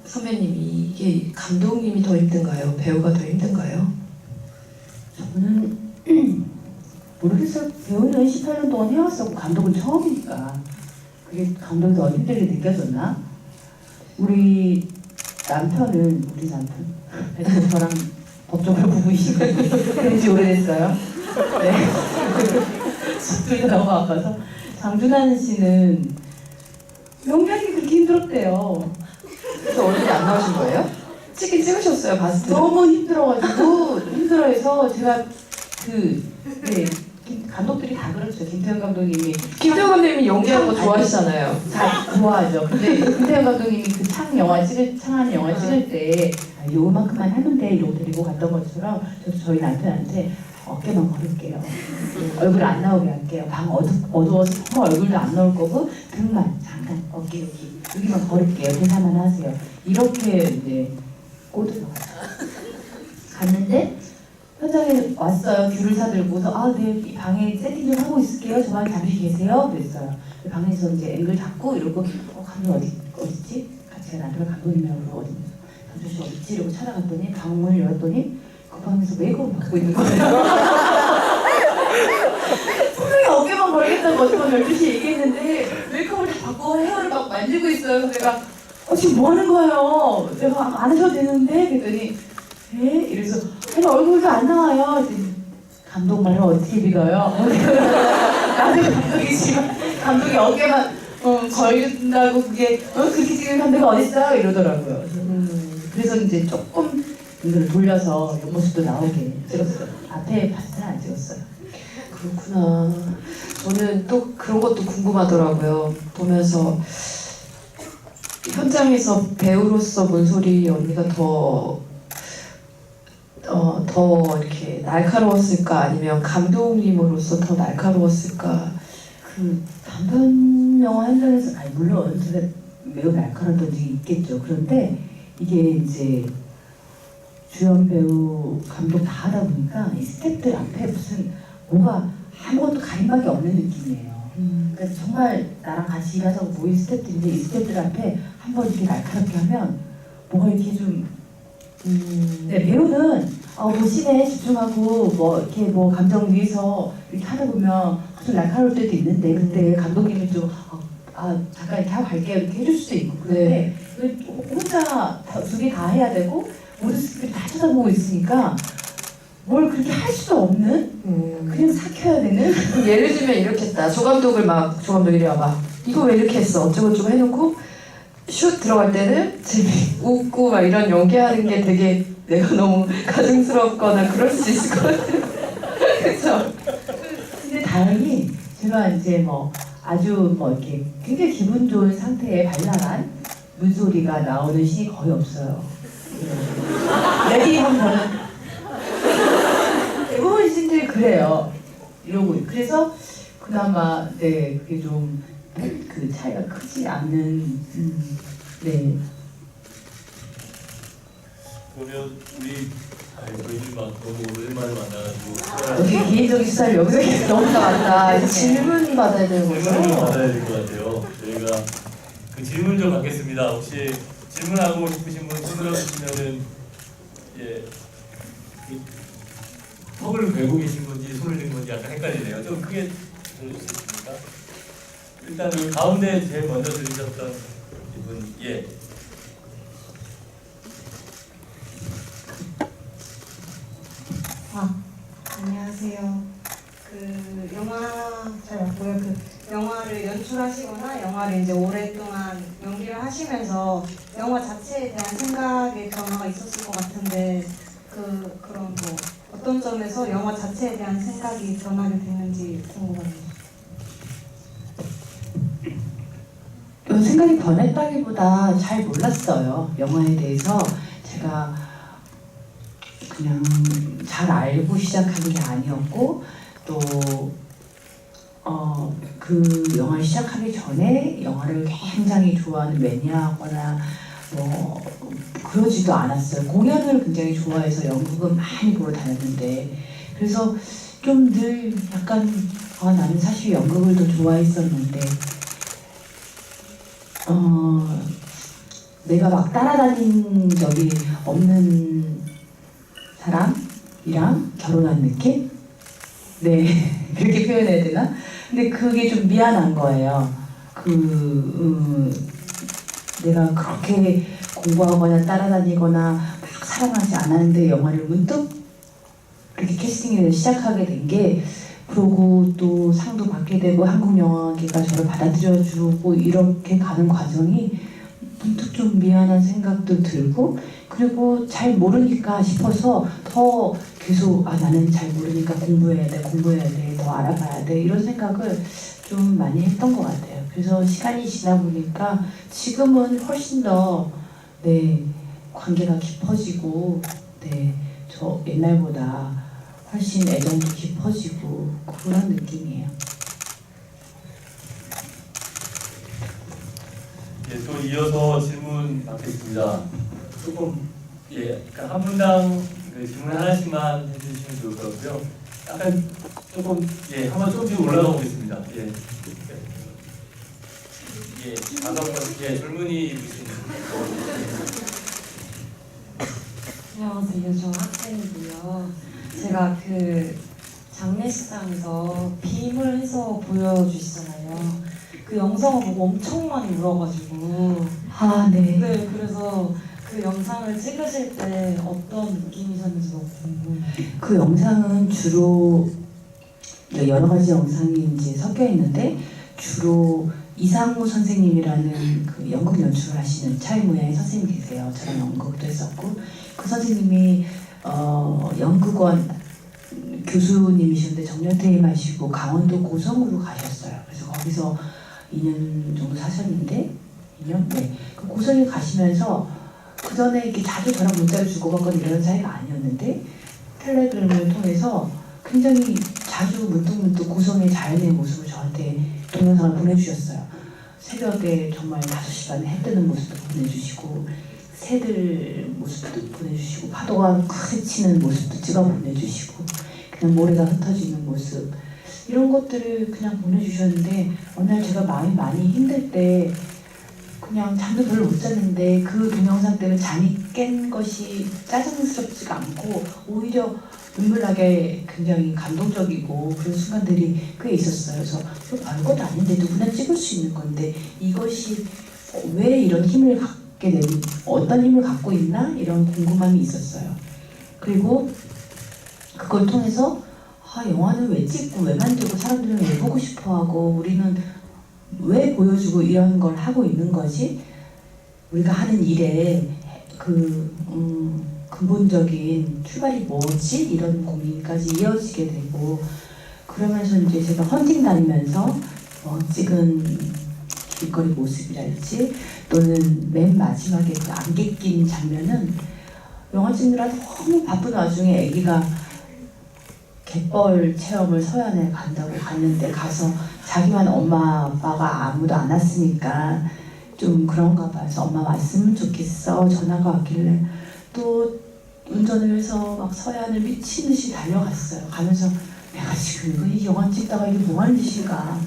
선배님이 이게 감독님이 더 힘든가요? 배우가 더 힘든가요? 저는 모르겠어요. 배우는 18년 동안 해왔었고 감독은 처음이니까 그게 감독이 더 힘들게 느껴졌나? 우리 남편 저랑 법적으로 부부이시고 된지 오래됐어요. 네. 숙소가 너무 아파서 장준환 씨는 연기하기 그렇게 힘들었대요. 그래서 얼굴이 안 나오신 거예요? 찍긴 찍으셨어요, 봤을 때. 너무 힘들어가지고 힘들어해서 제가 감독들이 다 그렇죠. 김태형 감독님이 김태형 감독님이 연기하는 거 좋아하시잖아요. 다 좋아하죠. 근데 김태형 감독님이 그 창하는 영화 찍을 때 요만큼만 하면 돼 이러고 데리고 갔던 것처럼 저도 저희 남편한테 어깨만 걸을게요. 얼굴 안 나오게 할게요. 방 어두워서 얼굴도 안 나올 거고 등만 잠깐 어깨 여기만 걸을게요. 대사만 하세요. 이렇게 이제 꼬드려 갔는데 현장에 왔어요. 귤을 사들고서 네, 이 방에 세팅 좀 하고 있을게요. 저 방에 잠시 계세요. 그랬어요. 방에서 이제 앵글 잡고 이러고 감독 어딨지? 같이 남편 감독님이라고 그러고 감독 씨 어딨지? 이러고 찾아갔더니 방문을 열었더니 그 방에서 메이크업을 받고 있는 거예요. 분명히 어깨만 벌겠다고 거짓말 12시에 얘기했는데 메이크업을 다 받고 헤어를 막 만지고 있어요. 그래서 내가 지금 뭐 하는 거예요? 내가 안 하셔도 되는데? 그랬더니 이래서 얼굴도 안 나와요. 감독 말을 어떻게 믿어요? 나도 감독이지만 감독이 어깨만 걸린다고 그게 그렇게 찍은 감독이 어딨어 이러더라고요. 그래서 이제 조금 이걸 돌려서 옆모습도 나오게 찍었어요. 앞에 파트는 안 찍었어요. 그렇구나. 저는 또 그런 것도 궁금하더라고요. 보면서 현장에서 배우로서 문소리 언니가 더 이렇게 날카로웠을까 아니면 감독님으로서 더 날카로웠을까? 그 단편 영화 현장에서 아니 물론 제가 매우 날카로웠던 적이 있겠죠. 그런데 이게 이제 주연 배우 감독 다 하다 보니까 이 스태프들 앞에 무슨 뭐가 아무것도 가림막이 없는 느낌이에요. 그러니까 정말 나랑 같이 일하자고 모인 스태프들인데 이 스태프들 앞에 한번 이렇게 날카롭게 하면 뭐가 이렇게 좀 네, 배우는 뭐 씬에 집중하고 뭐 이렇게 뭐 감정 위에서 이렇게 하다 보면 좀 날카로울 때도 있는데 그때 감독님이 좀 잠깐 이렇게 하고 갈게요 이렇게 해줄 수도 있고 그런데 혼자 두 개 다 해야 되고 모든 스태프들이 다 쳐다보고 있으니까 뭘 그렇게 할 수도 없는 그냥 삭혀야 되는 예를 들면 이렇겠다. 조 감독이 와봐. 이거 왜 이렇게 했어? 어쩌고저쩌고 해놓고 슛 들어갈 때는 웃고 막 이런 연기하는 게 되게 내가 너무 가증스럽거나 그럴 수 있을 것 같아요. 그렇죠? 근데 다행히 제가 이제 뭐 아주 뭐 이렇게 굉장히 기분 좋은 상태에 발랄한 문소리가 나오는 씬이 거의 없어요. 레디 한 번은 대부분 씬들이 그래요. 이러고 그래서 그나마 네 그게 좀 그 차이가 크지 않는 네. 그러면 우리 저희 막 너무 오랜만에 만나가지고 되게 개인적인 스타일 여기서 계속 너무 나왔다. 이제 질문 받아야 되는 질문을 좀 거죠? 받아야 될 것 같아요. 저희가 그 질문 좀 받겠습니다. 혹시 질문하고 싶으신 분 손들어 주시면은 턱을 괴고 계신 건지 손을 든 건지 약간 헷갈리네요. 좀 크게 들어주시겠습니까? 일단 이 가운데 제일 먼저 들으셨던 이분 안녕하세요. 그 영화 잘 맞고요. 그 영화를 연출하시거나 영화를 이제 오랫동안 연기를 하시면서 영화 자체에 대한 생각의 변화가 있었을 것 같은데 그런 뭐 어떤 점에서 영화 자체에 대한 생각이 변하게 됐는지 궁금합니다. 생각이 변했다기보다 잘 몰랐어요. 영화에 대해서 제가 그냥 잘 알고 시작한 게 아니었고 또 그 영화를 시작하기 전에 영화를 굉장히 좋아하는 매니아거나 뭐 그러지도 않았어요. 공연을 굉장히 좋아해서 연극은 많이 보러 다녔는데 그래서 좀 늘 약간 나는 사실 연극을 더 좋아했었는데 내가 막 따라다닌 적이 없는 사람이랑 결혼한 느낌? 네, 그렇게 표현해야 되나? 근데 그게 좀 미안한 거예요. 내가 그렇게 공부하거나 따라다니거나 막 사랑하지 않았는데 영화를 문득 그렇게 캐스팅을 시작하게 된 게 그러고 또 상도 받게 되고 한국영화계가 저를 받아들여주고 이렇게 가는 과정이 문득 좀 미안한 생각도 들고 그리고 잘 모르니까 싶어서 더 계속 나는 잘 모르니까 공부해야 돼, 더 알아봐야 돼 이런 생각을 좀 많이 했던 것 같아요. 그래서 시간이 지나 보니까 지금은 훨씬 더 관계가 깊어지고 저 옛날보다 훨씬 애정도 깊어지고 그런 느낌이에요. 또 이어서 질문 받겠습니다. 조금 그러니까 한 분당 그 질문 하나씩만 해주시면 좋을 것 같고요. 약간 조금 한번 조금씩 올라가 보겠습니다. 다섯 번 질문이 있으신 안녕하세요. 저 학생이고요. 제가 그 장례식장에서 빔을 해서 보여주시잖아요. 그 영상을 보고 엄청 많이 울어가지고 네, 그래서 그 영상을 찍으실 때 어떤 느낌이셨는지 너무 궁금해요. 그 영상은 주로 여러 가지 영상이 이제 섞여 있는데 주로 이상무 선생님이라는 그 연극 연출을 하시는 차이무야의 선생님이 계세요. 저랑 연극도 했었고 그 선생님이 연극원 교수님이셨는데 정년퇴임하시고 강원도 고성으로 가셨어요. 그래서 거기서 2년 정도 사셨는데 2년? 네. 그 고성에 가시면서 그 전에 이렇게 자주 저랑 문자를 주고받거나 이런 사이가 아니었는데 텔레그램을 통해서 굉장히 자주 문득문득 고성의 자연의 모습을 저한테 동영상을 보내주셨어요. 새벽에 정말 5시 반에 해 뜨는 모습도 보내주시고 새들 모습도 보내주시고 파도가 크게 치는 모습도 찍어 보내주시고 그냥 모래가 흩어지는 모습 이런 것들을 그냥 보내주셨는데 어느 날 제가 마음이 많이 힘들 때 그냥 잠도 별로 못 잤는데 그 동영상 때문에 잠이 깬 것이 짜증스럽지가 않고 오히려 눈물나게 굉장히 감동적이고 그런 순간들이 꽤 있었어요. 그래서 이거 별것도 아닌데 누구나 찍을 수 있는 건데 이것이 왜 이런 힘을 갖게 된 어떤 힘을 갖고 있나 이런 궁금함이 있었어요. 그리고 그걸 통해서 영화는 왜 찍고 왜 만들고 사람들은 왜 보고 싶어하고 우리는 왜 보여주고 이런 걸 하고 있는 거지? 우리가 하는 일에 그 근본적인 출발이 뭐지? 이런 고민까지 이어지게 되고 그러면서 이제 제가 헌팅 다니면서 찍은 길거리 모습이랄지 또는 맨 마지막에 그 안개 낀 장면은 영화 찍느라 너무 바쁜 와중에 아기가 갯벌 체험을 서해안에 간다고 갔는데 가서 자기만 엄마 아빠가 아무도 안 왔으니까 좀 그런가 봐요. 그래서 엄마 왔으면 좋겠어 전화가 왔길래 또 운전을 해서 막 서해안을 미친 듯이 달려갔어요. 가면서 내가 지금 이거 이 영화 찍다가 이게 뭐 하는 짓인가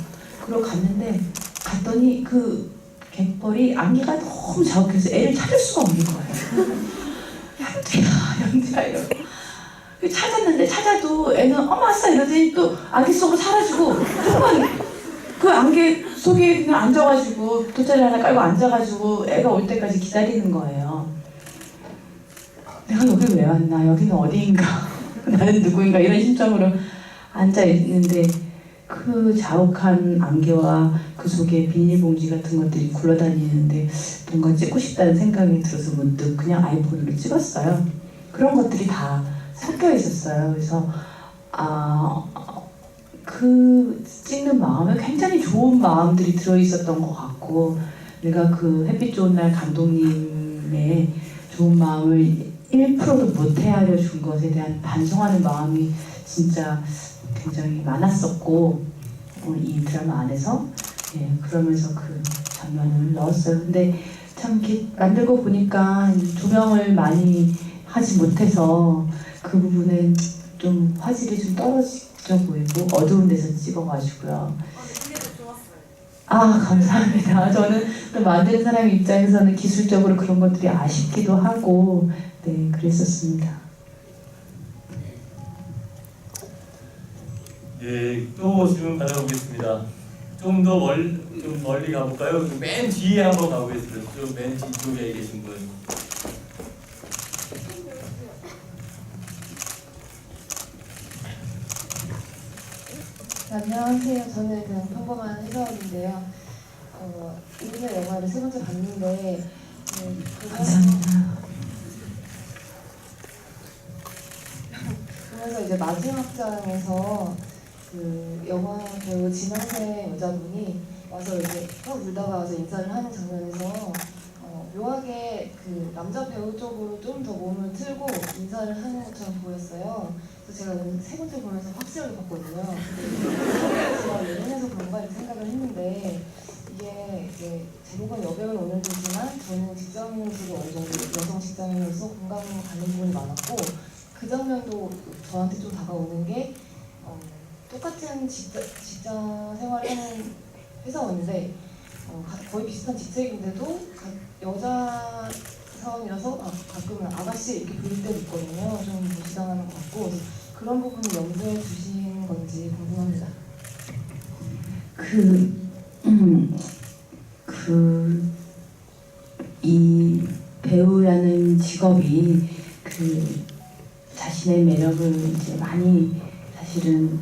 그러고 갔는데 갔더니 그 갯벌이 안개가 너무 자욱해서 애를 찾을 수가 없는 거예요. 연주야 이러고 찾았는데 찾아도 애는 어머 아싸 이러더니 또 안개 속으로 사라지고 조금만 그 안개 속에 그냥 앉아가지고 돗자리 하나 깔고 앉아가지고 애가 올 때까지 기다리는 거예요. 내가 여기 왜 왔나 여기는 어디인가 나는 누구인가 이런 심정으로 앉아있는데 그 자욱한 안개와 그 속에 비닐봉지 같은 것들이 굴러다니는데 뭔가 찍고 싶다는 생각이 들어서 문득 그냥 아이폰으로 찍었어요. 그런 것들이 다 섞여 있었어요. 그래서 그 찍는 마음에 굉장히 좋은 마음들이 들어있었던 것 같고 내가 그 햇빛 좋은 날 감독님의 좋은 마음을 1%도 못 헤아려 준 것에 대한 반성하는 마음이 진짜 굉장히 많았었고 이 드라마 안에서 그러면서 그 장면을 넣었어요. 근데 참 이렇게 만들고 보니까 조명을 많이 하지 못해서 그 부분은 좀 화질이 좀 떨어져 보이고 어두운 데서 찍어가지고요. 감사합니다. 저는 또 만드는 사람 입장에서는 기술적으로 그런 것들이 아쉽기도 하고 그랬었습니다. 또 질문 받아보겠습니다. 좀 더 멀리 가볼까요? 맨 뒤에 한번 가보겠습니다. 좀 맨 뒤쪽에 계신 분. 안녕하세요. 저는 그냥 평범한 회사원인데요. 이분의 영화를 3번째 봤는데 감사합니다. 그래서 이제 마지막 장에서 그 영화 배우 진학생 여자분이 와서 이제 울다가 와서 인사를 하는 장면에서 묘하게 그 남자 배우 쪽으로 좀 더 몸을 틀고 인사를 하는 것처럼 보였어요. 그래서 제가 오늘 3번째 보면서 확실하게 봤거든요. 제가 예능에서 그런가 이렇게 생각을 했는데 이게 이제 제목은 여배우는 오늘 되지만 저는 직장인으로서 어느 정도 여성 직장인으로서 공감을 가는 부분이 많았고 그 장면도 저한테 좀 다가오는 게 똑같은 직장 생활을 하는 회사원인데 거의 비슷한 직책인데도 여자 사원이라서 가끔은 아가씨 이렇게 부를 때도 있거든요. 좀 무시당하는 것 같고 그런 부분을 염두에 두신 건지 궁금합니다. 이 배우라는 직업이 그 자신의 매력을 이제 많이 사실은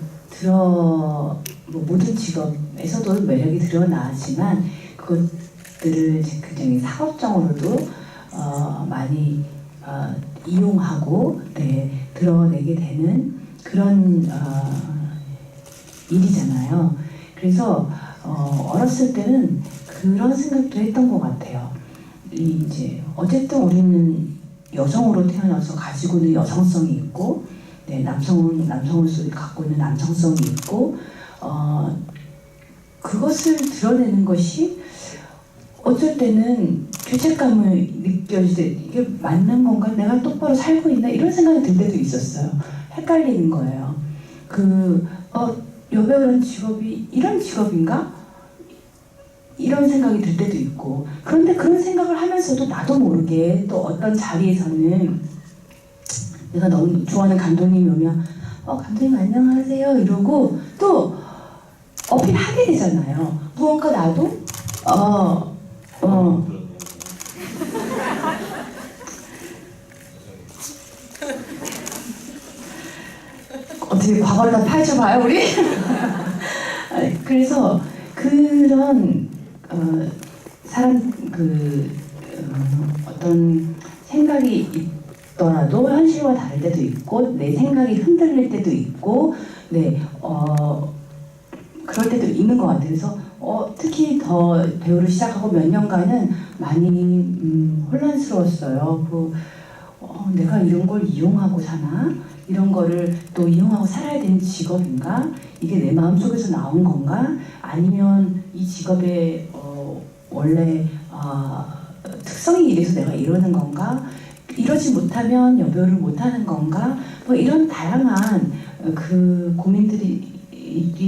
뭐 모든 직업에서도 매력이 드러나지만 그것들을 굉장히 상업적으로도 많이 이용하고 네, 드러내게 되는 그런 일이잖아요. 그래서 어렸을 때는 그런 생각도 했던 것 같아요. 이제 어쨌든 우리는 여성으로 태어나서 가지고 있는 여성성이 있고, 네, 남성으로서 갖고 있는 남성성이 있고, 그것을 드러내는 것이 어쩔 때는 죄책감을 느껴질 때 이게 맞는 건가? 내가 똑바로 살고 있나? 이런 생각이 들 때도 있었어요. 헷갈리는 거예요. 여배우라는 직업이 이런 직업인가? 이런 생각이 들 때도 있고, 그런데 그런 생각을 하면서도 나도 모르게 또 어떤 자리에서는 내가 너무 좋아하는 감독님이 오면 감독님 안녕하세요 이러고 또 어필하게 되잖아요. 무언가 나도 어떻게 과거를 다 파헤쳐봐요 우리? 그래서 그런 사람 어떤 생각이 있더라도 현실과 다를 때도 있고 내 생각이 흔들릴 때도 있고 네 그럴 때도 있는 것 같아요. 그래서 특히 더 배우를 시작하고 몇 년간은 많이 혼란스러웠어요. 내가 이런 걸 이용하고 사나? 이런 거를 또 이용하고 살아야 되는 직업인가? 이게 내 마음속에서 나온 건가? 아니면 이 직업의 원래 특성이 이래서 내가 이러는 건가? 이러지 못하면 여배우를 못하는 건가? 뭐 이런 다양한 그 고민들이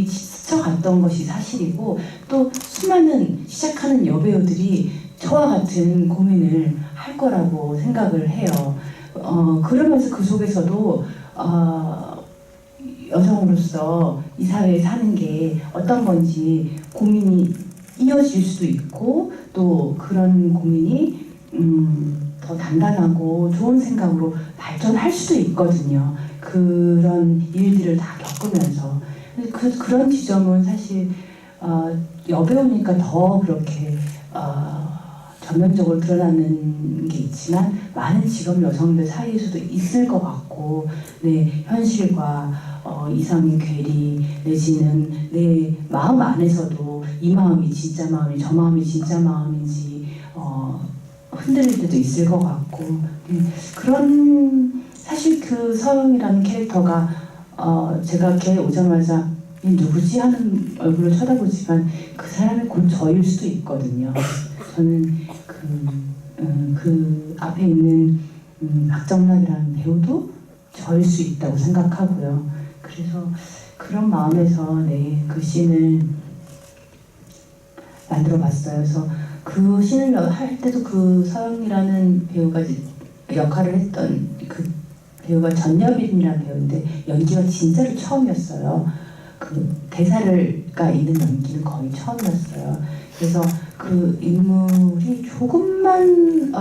스쳐갔던 것이 사실이고 또 수많은 시작하는 여배우들이 저와 같은 고민을 할 거라고 생각을 해요. 그러면서 그 속에서도 여성으로서 이 사회에 사는 게 어떤 건지 고민이 이어질 수도 있고 또 그런 고민이 더 단단하고 좋은 생각으로 발전할 수도 있거든요. 그런 일들을 다 겪으면서 그런 지점은 사실 여배우니까 더 그렇게 전면적으로 드러나는 게 있지만 많은 직업 여성들 사이에서도 있을 것 같고 네, 현실과 이성의 괴리 내지는 내 마음 안에서도 이 마음이 진짜 마음이 저 마음이 진짜 마음인지 흔들릴 때도 있을 것 같고 그런 사실 그 서영이라는 캐릭터가 제가 걔 오자마자 누구지 하는 얼굴을 쳐다보지만 그 사람이 곧 저일 수도 있거든요. 저는 그 앞에 있는 박정락이라는 배우도 저일 수 있다고 생각하고요. 그래서 그런 마음에서 네, 그 씬을 만들어봤어요. 그래서 그 씬을 할 때도 그 서영이라는 배우가 역할을 했던 그 배우가 전여빈이라는 배우인데 연기가 진짜로 처음이었어요. 그 대사가 있는 연기는 거의 처음이었어요. 그래서 그 인물이 조금만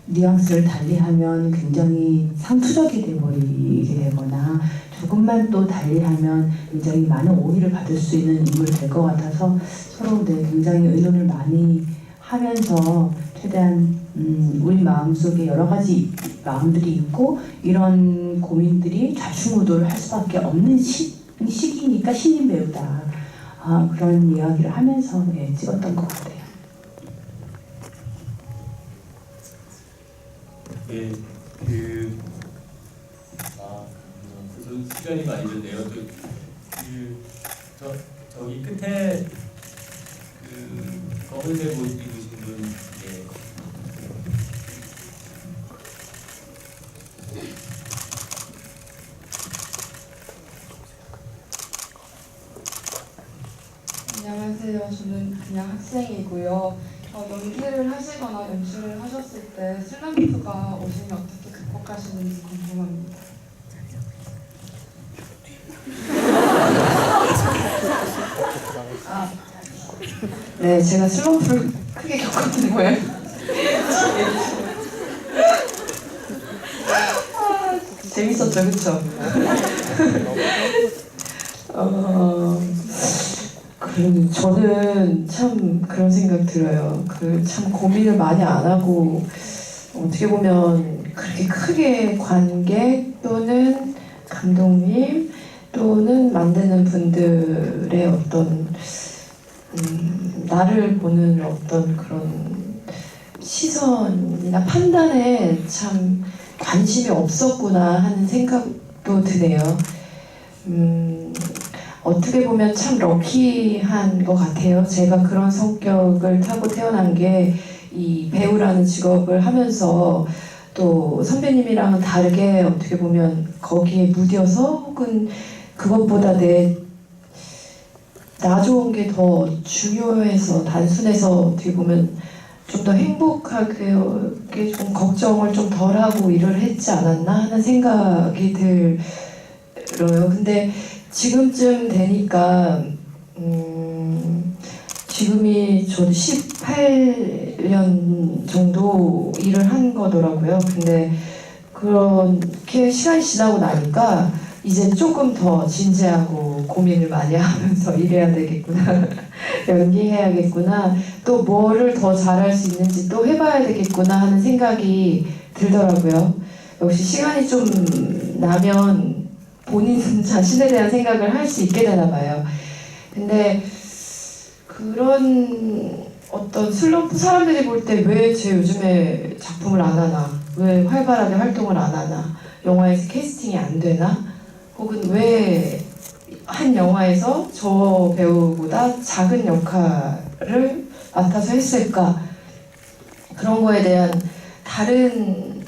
뉘앙스를 달리하면 굉장히 상투적이 돼버리게 되거나 조금만 또 달리하면 굉장히 많은 오해를 받을 수 있는 인물이 될 것 같아서 서로 네, 굉장히 의논을 많이 하면서 최대한 우리 마음속에 여러 가지 마음들이 있고 이런 고민들이 좌충우돌을 할 수밖에 없는 시기니까 신인 배우다. 그런 이야기를 하면서 네, 찍었던 것 같아요. 예, 좀 시간이 많이 됐네요. 저기 끝에 검은색 옷 입으신 분, 예. 안녕하세요. 저는 그냥 학생이고요. 연기를 하시거나 연출을 하셨을 때 슬럼프가 오시면 어떻게 극복하시는지 궁금합니다. 네, 제가 슬럼프를 크게 겪었던 거예요. 재밌었죠, 그쵸? 저는 참 그런 생각 들어요. 참 고민을 많이 안 하고 어떻게 보면 그렇게 크게 관객 또는 감독님 또는 만드는 분들의 어떤 나를 보는 어떤 그런 시선이나 판단에 참 관심이 없었구나 하는 생각도 드네요. 어떻게 보면 참 럭키한 것 같아요. 제가 그런 성격을 타고 태어난 게 이 배우라는 직업을 하면서 또 선배님이랑은 다르게 어떻게 보면 거기에 무뎌서 혹은 그것보다 나 좋은 게 더 중요해서 단순해서 어떻게 보면 좀 더 행복하게 좀 걱정을 좀 덜하고 일을 했지 않았나 하는 생각이 들어요. 근데 지금쯤 되니까 지금이 저도 18년 정도 일을 한 거더라고요. 근데 그렇게 시간이 지나고 나니까 이제 조금 더 진지하고 고민을 많이 하면서 일해야 되겠구나. 연기해야겠구나. 또 뭐를 더 잘할 수 있는지 또 해봐야 되겠구나 하는 생각이 들더라고요. 역시 시간이 좀 나면 본인 자신에 대한 생각을 할 수 있게 되나 봐요. 근데 그런 어떤 슬럼프 사람들이 볼 때 왜 제 요즘에 작품을 안 하나? 왜 활발하게 활동을 안 하나? 영화에서 캐스팅이 안 되나? 혹은 왜 한 영화에서 저 배우보다 작은 역할을 맡아서 했을까? 그런 거에 대한 다른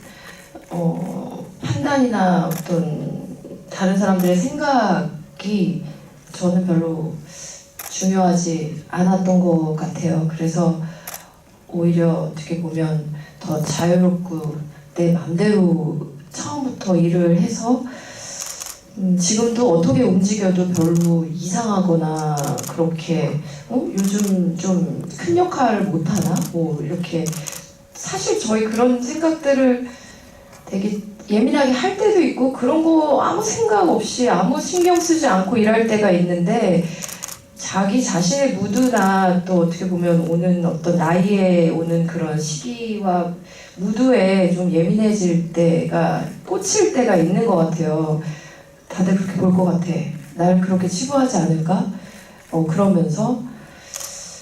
판단이나 어떤 다른 사람들의 생각이 저는 별로 중요하지 않았던 것 같아요. 그래서 오히려 어떻게 보면 더 자유롭고 내 맘대로 처음부터 일을 해서 지금도 어떻게 움직여도 별로 이상하거나 그렇게 요즘 좀 큰 역할을 못하나? 뭐 이렇게 사실 저희 그런 생각들을 되게 예민하게 할 때도 있고 그런 거 아무 생각 없이 아무 신경 쓰지 않고 일할 때가 있는데 자기 자신의 무드나 또 어떻게 보면 오는 어떤 나이에 오는 그런 시기와 무드에 좀 예민해질 때가 꽂힐 때가 있는 것 같아요. 다들 그렇게 볼 것 같아. 날 그렇게 치부하지 않을까? 그러면서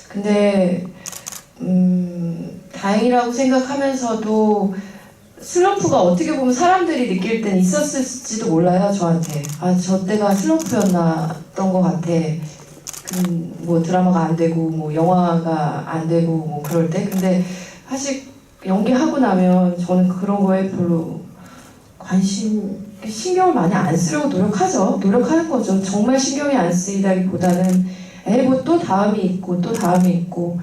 근데 다행이라고 생각하면서도 슬럼프가 어떻게 보면 사람들이 느낄 땐 있었을지도 몰라요. 저한테 저 때가 슬럼프였던 것 같아. 뭐 드라마가 안 되고 뭐 영화가 안 되고 뭐 그럴 때 근데 사실 연기하고 나면 저는 그런 거에 별로 신경을 많이 안 쓰려고 노력하는 거죠. 정말 신경이 안 쓰이다기보다는 뭐 또 다음이 있고 또 다음이 있고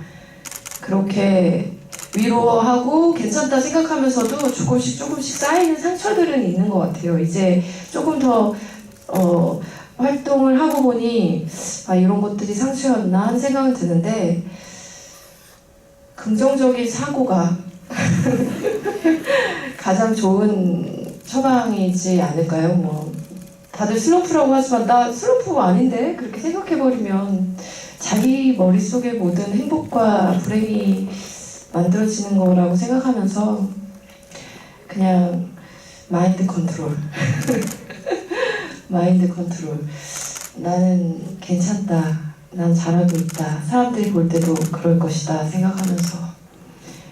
그렇게 위로하고 괜찮다 생각하면서도 조금씩 쌓이는 상처들은 있는 것 같아요. 이제 조금 더 활동을 하고 보니 이런 것들이 상처였나 하는 생각은 드는데 긍정적인 사고가 가장 좋은 처방이지 않을까요? 뭐 다들 슬럼프라고 하지만 나 슬럼프가 아닌데 그렇게 생각해버리면 자기 머릿속에 모든 행복과 불행이 만들어지는 거라고 생각하면서 그냥 마인드 컨트롤 나는 괜찮다 난 잘하고 있다 사람들이 볼 때도 그럴 것이다 생각하면서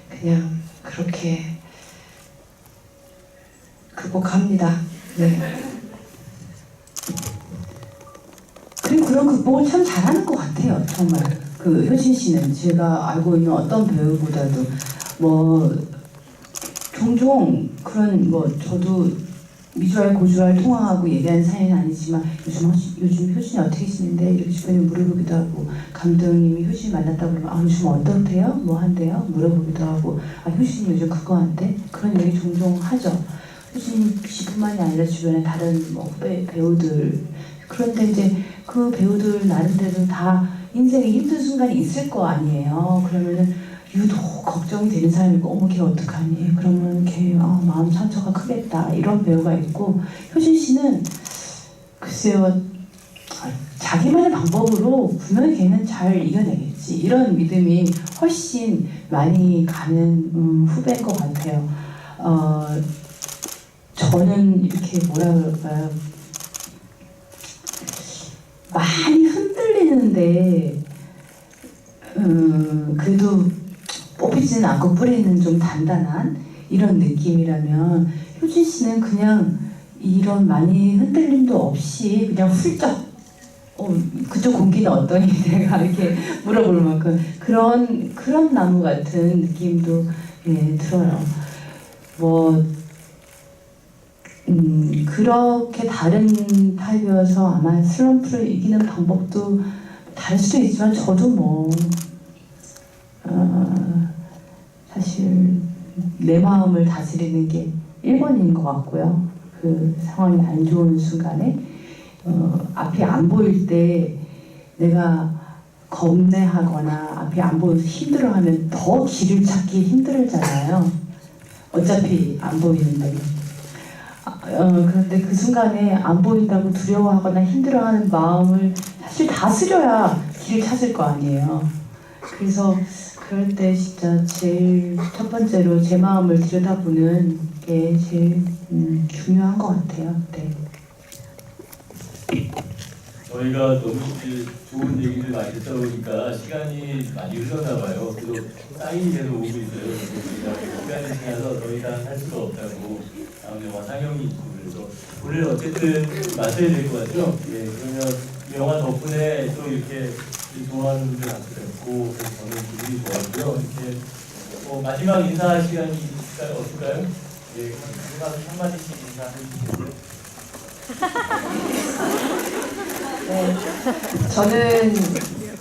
그냥 그렇게 극복합니다. 네. 그리고 그런 극복을 참 잘하는 것 같아요. 정말 효진 씨는 제가 알고 있는 어떤 배우보다도 뭐 종종 그런 뭐 저도 미주알 고주알 통화하고 얘기하는 사이는 아니지만 요즘 효진이 어떻게 지낸대 이렇게 주변에 물어보기도 하고 감독님이 효진이 만났다고 그러면 요즘 어떻대요? 뭐 한대요? 물어보기도 하고 효진이 요즘 그거 한대? 그런 얘기 종종 하죠. 효진 씨뿐만이 아니라 주변에 다른 뭐 후배 배우들 그런데 이제 그 배우들 나름대로 다 인생에 힘든 순간이 있을 거 아니에요. 그러면은 유독 걱정이 되는 사람이 있고 어머 걔 어떡하니 그러면 걔 마음 상처가 크겠다 이런 배우가 있고 효진 씨는 글쎄요 자기만의 방법으로 분명히 걔는 잘 이겨내겠지. 이런 믿음이 훨씬 많이 가는 후배인 것 같아요. 저는 이렇게 뭐라 그럴까요? 많이 흔들리는데 그래도 뽑히지는 않고 뿌리는 좀 단단한 이런 느낌이라면 효진 씨는 그냥 이런 많이 흔들림도 없이 그냥 훌쩍 그쪽 공기는 어떠니? 내가 이렇게 물어볼 만큼 그런 나무 같은 느낌도 들어요. 뭐 그렇게 다른 타입이어서 아마 슬럼프를 이기는 방법도 다를 수도 있지만 저도 뭐 사실 내 마음을 다스리는 게 1번인 것 같고요. 그 상황이 안 좋은 순간에 앞이 안 보일 때 내가 겁내하거나 앞이 안 보여서 힘들어하면 더 길을 찾기 힘들잖아요. 어차피 안 보이는데. 그런데 그 순간에 안 보인다고 두려워하거나 힘들어하는 마음을 사실 다스려야 길을 찾을 거 아니에요. 그래서 그럴 때 진짜 제일 첫 번째로 제 마음을 들여다보는 게 제일 중요한 것 같아요. 네. 저희가 너무 좋은 얘기들 많이 듣다 보니까 시간이 많이 흘렀나 봐요. 그래도 사인이 계속 오고 있어요. 저희가 시간이 지나서 더 이상 할 수가 없다고 다음 영화 상영이 있고 그래서 오늘 어쨌든 마쳐야 될 것 같죠? 예, 그러면 이 영화 덕분에 또 이렇게 좋아하는 분들 같이 뵙고 그래서 저는 기분이 좋았고요. 이렇게 마지막 인사할 시간이 없을까요? 예, 마지막 한마디씩 인사해 주시겠어요? 네, 저는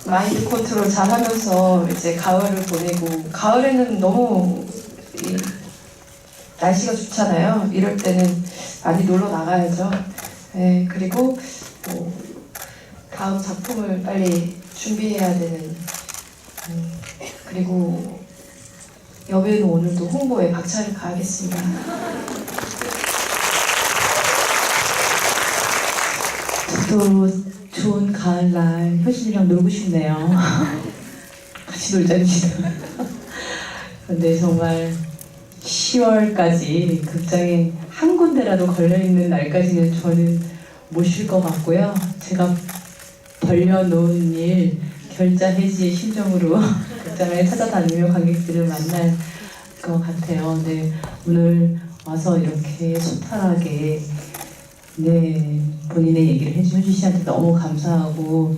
마인드 컨트롤 잘 하면서 이제 가을을 보내고, 가을에는 너무 날씨가 좋잖아요. 이럴 때는 많이 놀러 나가야죠. 네, 그리고 또 다음 작품을 빨리 준비해야 되는, 그리고 여배우는 오늘도 홍보에 박차를 가하겠습니다. 저도 좋은 가을날 효진이랑 놀고 싶네요. 같이 놀자, 효진아. 근데 정말 10월까지 극장에 한 군데라도 걸려있는 날까지는 저는 못 쉴 것 같고요. 제가 벌려놓은 일 결자 해지의 심정으로 극장을 찾아다니며 관객들을 만날 것 같아요. 네, 오늘 와서 이렇게 소탈하게 본인의 얘기를 해준 효진 씨한테 너무 감사하고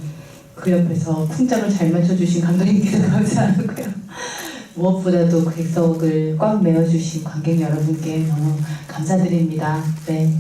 그 옆에서 풍짝을 잘 맞춰주신 감독님께도 감사하고요. 무엇보다도 객석을 꽉 메워주신 관객 여러분께 너무 감사드립니다. 네.